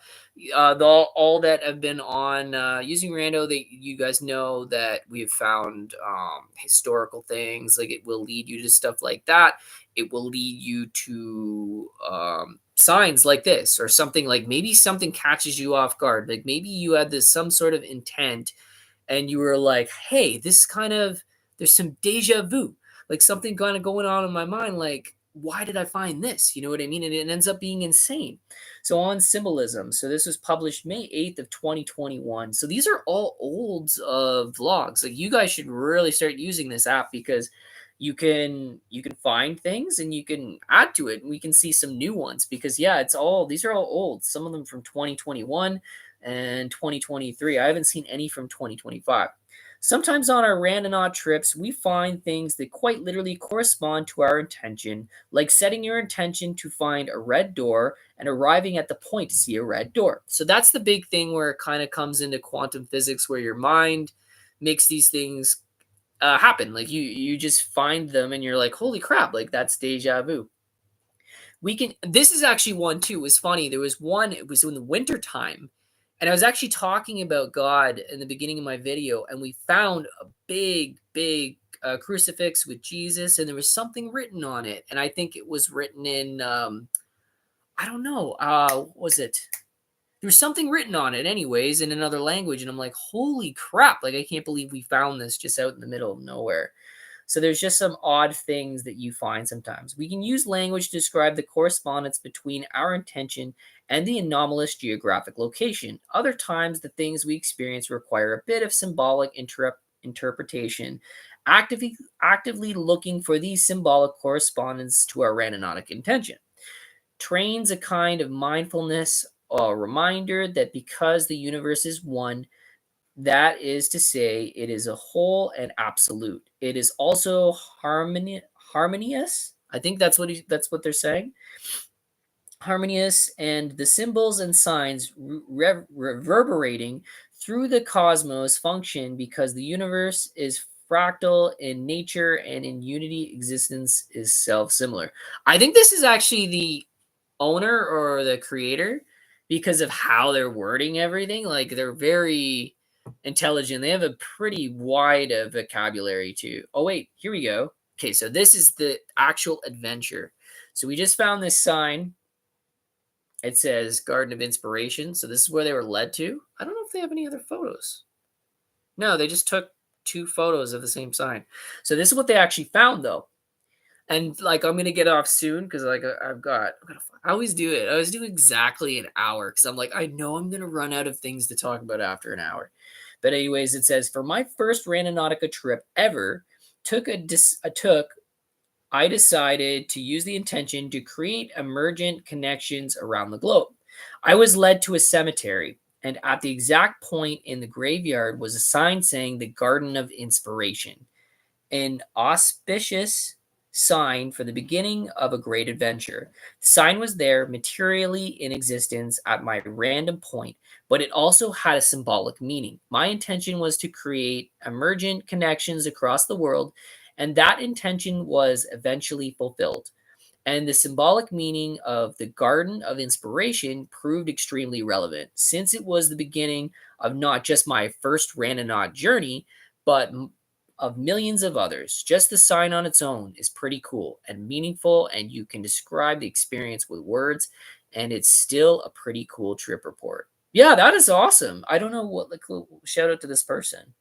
S1: All that have been on using Rando, they you guys know that we have found historical things. Like it will lead you to stuff like that. It will lead you to signs like this or something like maybe something catches you off guard. Like maybe you had this some sort of intent and you were like, hey, this kind of, there's some deja vu, like something kind of going on in my mind, like, why did I find this? You know what I mean? And it ends up being insane. So on Symbolism. So this was published May 8th of 2021. So these are all old vlogs. Like you guys should really start using this app because you can find things and you can add to it and we can see some new ones because yeah, it's all these are all old. Some of them from 2021 and 2023. I haven't seen any from 2025. Sometimes on our randonaut trips, we find things that quite literally correspond to our intention, like setting your intention to find a red door and arriving at the point to see a red door. So that's the big thing where it kind of comes into quantum physics, where your mind makes these things happen. Like you just find them and you're like, holy crap, like that's deja vu. We can this is actually one too. It was funny. There was one, it was in the winter time. And I was actually talking about God in the beginning of my video, and we found a big crucifix with Jesus, and there was something written on it. And I think it was written in I don't know, was it? There was something written on it anyways in another language, and I'm like, holy crap, like I can't believe we found this just out in the middle of nowhere. So there's just some odd things that you find sometimes. We can use language to describe the correspondence between our intention and the anomalous geographic location. Other times, the things we experience require a bit of symbolic interpretation, actively looking for these symbolic correspondence to our randonautic intention. Trains a kind of mindfulness, a reminder that because the universe is one, that is to say, it is a whole and absolute. It is also harmonious. I think that's what they're saying. Harmonious, and the symbols and signs reverberating through the cosmos function because the universe is fractal in nature and in unity existence is self-similar. I think this is actually the owner or the creator because of how they're wording everything. Like they're very intelligent. They have a pretty wide vocabulary too. Oh wait, here we go. Okay, so this is the actual adventure. So we just found this sign. It says Garden of Inspiration. So this is where they were led to. I don't know if they have any other photos. No, they just took two photos of the same sign. So this is what they actually found though. And like I'm gonna get off soon because like I always do it. I always do exactly an hour because I'm like I know I'm gonna run out of things to talk about after an hour. But anyways, it says for my first Randonautica trip ever, took I decided to use the intention to create emergent connections around the globe. I was led to a cemetery, and at the exact point in the graveyard was a sign saying the Garden of Inspiration, an auspicious sign for the beginning of a great adventure. The sign was there materially in existence at my random point, but it also had a symbolic meaning. My intention was to create emergent connections across the world, and that intention was eventually fulfilled. And the symbolic meaning of the Garden of Inspiration proved extremely relevant since it was the beginning of not just my first Randonautica journey, but of millions of others. Just the sign on its own is pretty cool and meaningful, and you can describe the experience with words, and it's still a pretty cool trip report. Yeah, that is awesome. I don't know what, like, shout out to this person.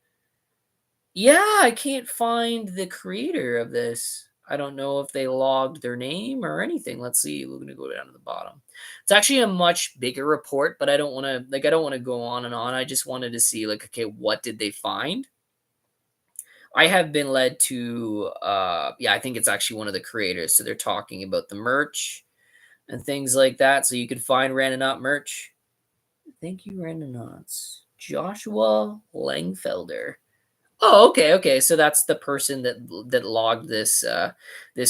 S1: Yeah, I can't find the creator of this. I don't know if they logged their name or anything. Let's see. We're gonna go down to the bottom. It's actually a much bigger report, but I don't want to go on and on. I just wanted to see, like, okay, what did they find? I have been led to yeah, I think it's actually one of the creators. So they're talking about the merch and things like that. So you can find Randonaut merch. Thank you, Randonauts. Joshua Langfelder. Oh, okay, okay. So that's the person that logged this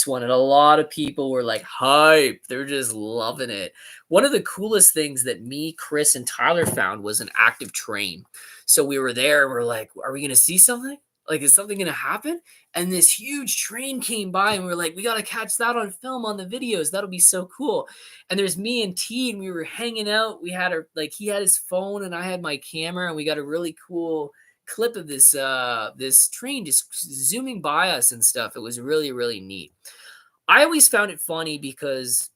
S1: one, and a lot of people were like hype. They're just loving it. One of the coolest things that me, Chris, and Tyler found was an active train. So we were there and we're like, are we gonna see something? Like, is something gonna happen? And this huge train came by, and we are like, we gotta catch that on film on the videos. That'll be so cool. And there's me and T, and we were hanging out. We had our, like, he had his phone and I had my camera, and we got a really cool clip of this train just zooming by us and stuff. It was really, really neat. I always found it funny because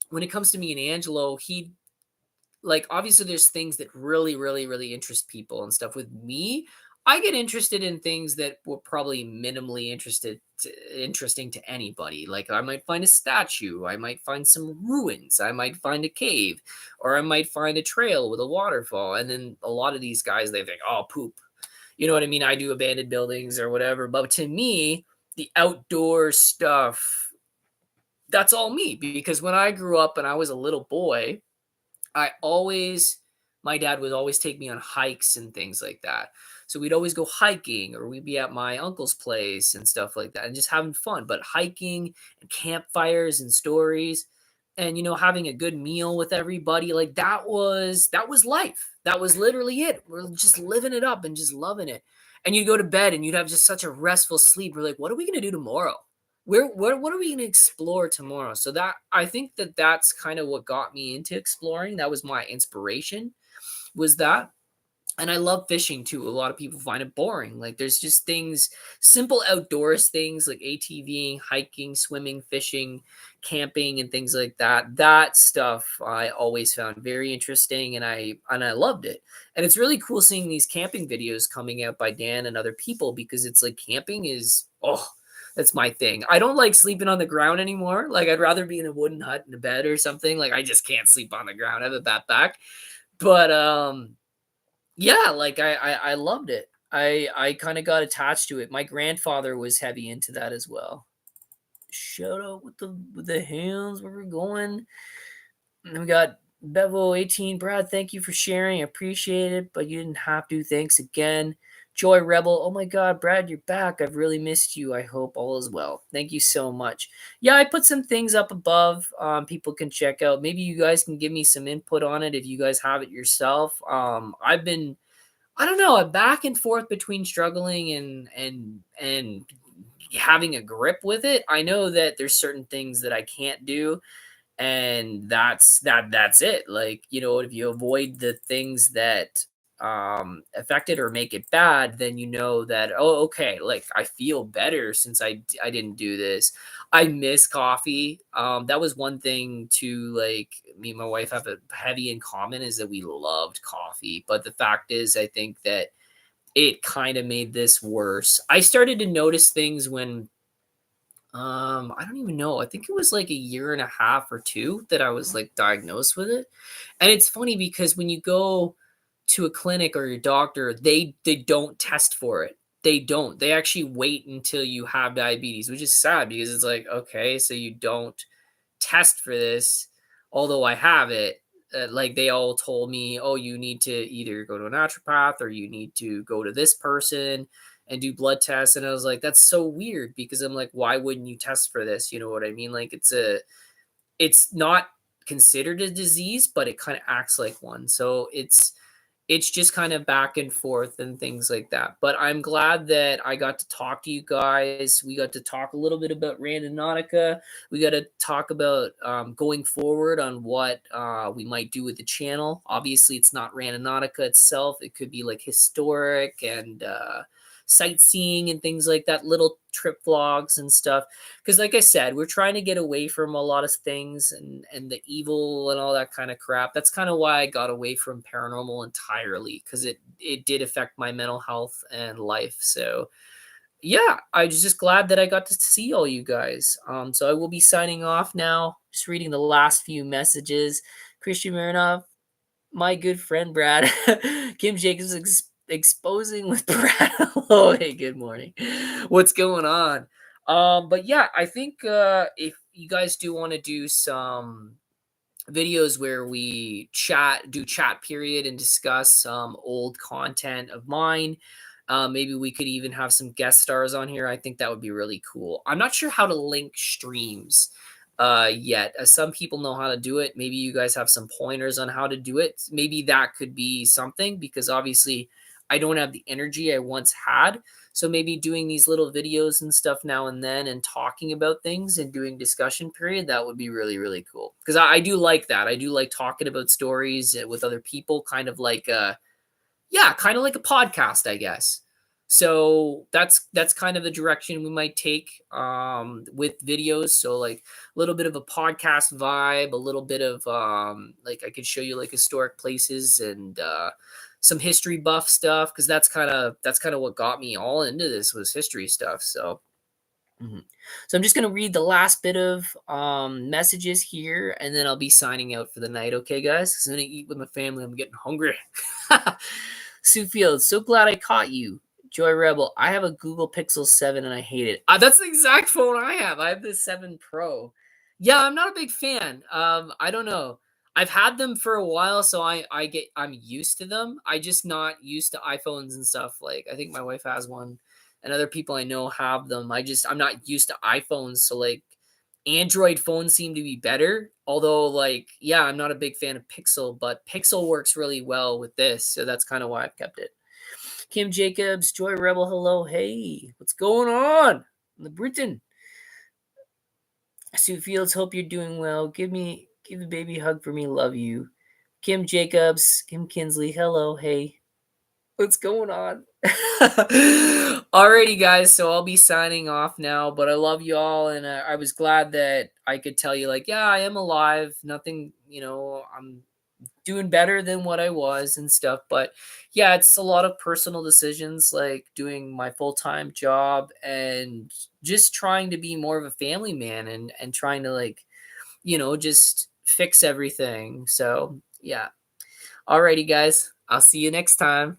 S1: when it comes to me and Angelo, he, like, obviously there's things that really, really, really interest people and stuff. With me, I get interested in things that were probably minimally interesting to anybody. Like, I might find a statue, I might find some ruins, I might find a cave, or I might find a trail with a waterfall. And then a lot of these guys, they think, oh, poop. You know what I mean? I do abandoned buildings or whatever. But to me, the outdoor stuff, that's all me. Because when I grew up and I was a little boy, I always, my dad would always take me on hikes and things like that. So we'd always go hiking, or we'd be at my uncle's place and stuff like that and just having fun. But hiking and campfires and stories and, having a good meal with everybody, like, that was life. That was literally it. We're just living it up and just loving it. And you'd go to bed and you'd have just such a restful sleep. We're like, what are we going to do tomorrow? What are we going to explore tomorrow? So that, I think that that's kind of what got me into exploring. That was my inspiration, was that. And I love fishing too. A lot of people find it boring. Like, there's just things, simple outdoors things like ATVing, hiking, swimming, fishing, camping, and things like that. That stuff I always found very interesting, and I loved it. And it's really cool seeing these camping videos coming out by Dan and other people, because it's like camping is, oh, that's my thing. I don't like sleeping on the ground anymore. Like, I'd rather be in a wooden hut in a bed or something. Like, I just can't sleep on the ground. I have a bad back. But yeah, like, I loved it. I kind of got attached to it. My grandfather was heavy into that as well. Shout out with the hands where we're going. And then we got Bevo 18. Brad, thank you for sharing. I appreciate it, but you didn't have to. Thanks again. Joy Rebel. Oh my God, Brad, you're back. I've really missed you. I hope all is well. Thank you so much. Yeah, I put some things up above. People can check out. Maybe you guys can give me some input on it if you guys have it yourself. I've been, I don't know, I'm back and forth between struggling and having a grip with it. I know that there's certain things that I can't do, and that's it. Like, if you avoid the things that affect it or make it bad, then you know that, oh, okay, like, I feel better since I didn't do this. I miss coffee. That was one thing too. Like, me and my wife have a heavy in common, is that we loved coffee. But the fact is, I think that it kind of made this worse. I started to notice things when I don't even know. I think it was like a year and a half or two that I was, like, diagnosed with it. And it's funny because when you go to a clinic or your doctor, they don't test for it. They don't. They actually wait until you have diabetes, which is sad because it's like, okay, so you don't test for this, although I have it. Like they all told me, oh, you need to either go to a naturopath or you need to go to this person and do blood tests. And I was like, that's so weird because I'm like, why wouldn't you test for this? You know what I mean? Like it's not considered a disease, but it kind of acts like one. So it's just kind of back and forth and things like that. But I'm glad that I got to talk to you guys. We got to talk a little bit about Randonautica. We got to talk about going forward on what we might do with the channel. Obviously, it's not Randonautica itself. It could be like historic and sightseeing and things like that, little trip vlogs and stuff. Because like I said, we're trying to get away from a lot of things and the evil and all that kind of crap. That's kind of why I got away from paranormal entirely, because it did affect my mental health and life. So yeah, I was just glad that I got to see all you guys. So I will be signing off now, just reading the last few messages. Christian Marinov, my good friend Brad, Kim Jacobs exposing with Brad. Hello, hey, good morning. What's going on? But yeah, I think if you guys do want to do some videos where we do chat period and discuss some old content of mine. Maybe we could even have some guest stars on here. I think that would be really cool. I'm not sure how to link streams yet. Some people know how to do it. Maybe you guys have some pointers on how to do it. Maybe that could be something because obviously I don't have the energy I once had. So maybe doing these little videos and stuff now and then and talking about things and doing discussion period, that would be really, really cool. Because I do like that. I do like talking about stories with other people, kind of like kind of like a podcast, I guess. So that's kind of the direction we might take with videos. So like a little bit of a podcast vibe, a little bit of like I could show you like historic places and some history buff stuff because that's kind of what got me all into this was history stuff. So So I'm just gonna read the last bit of messages here, and then I'll be signing out for the night. Okay, guys? Because I'm gonna eat with my family. I'm getting hungry. Sue Fields, so glad I caught you. Joy Rebel, I have a Google Pixel 7 and I hate it. That's the exact phone I have. I have the 7 Pro. Yeah, I'm not a big fan. I don't know. I've had them for a while, so I'm used to them. I just not used to iPhones and stuff. Like I think my wife has one and other people I know have them. I'm not used to iPhones, so like Android phones seem to be better. Although like yeah, I'm not a big fan of Pixel, but Pixel works really well with this, so that's kind of why I've kept it. Kim Jacobs, Joy Rebel, hello, hey, what's going on in the Britain? Sue Fields, hope you're doing well. Give a baby hug for me, love you. Kim Jacobs, Kim Kinsley, hello, hey. What's going on? Alrighty, guys. So I'll be signing off now, but I love you all, and I was glad that I could tell you, like, yeah, I am alive. Nothing, I'm doing better than what I was and stuff. But yeah, it's a lot of personal decisions, like doing my full time job and just trying to be more of a family man and trying to like, just fix everything. So yeah. Alrighty, guys. I'll see you next time.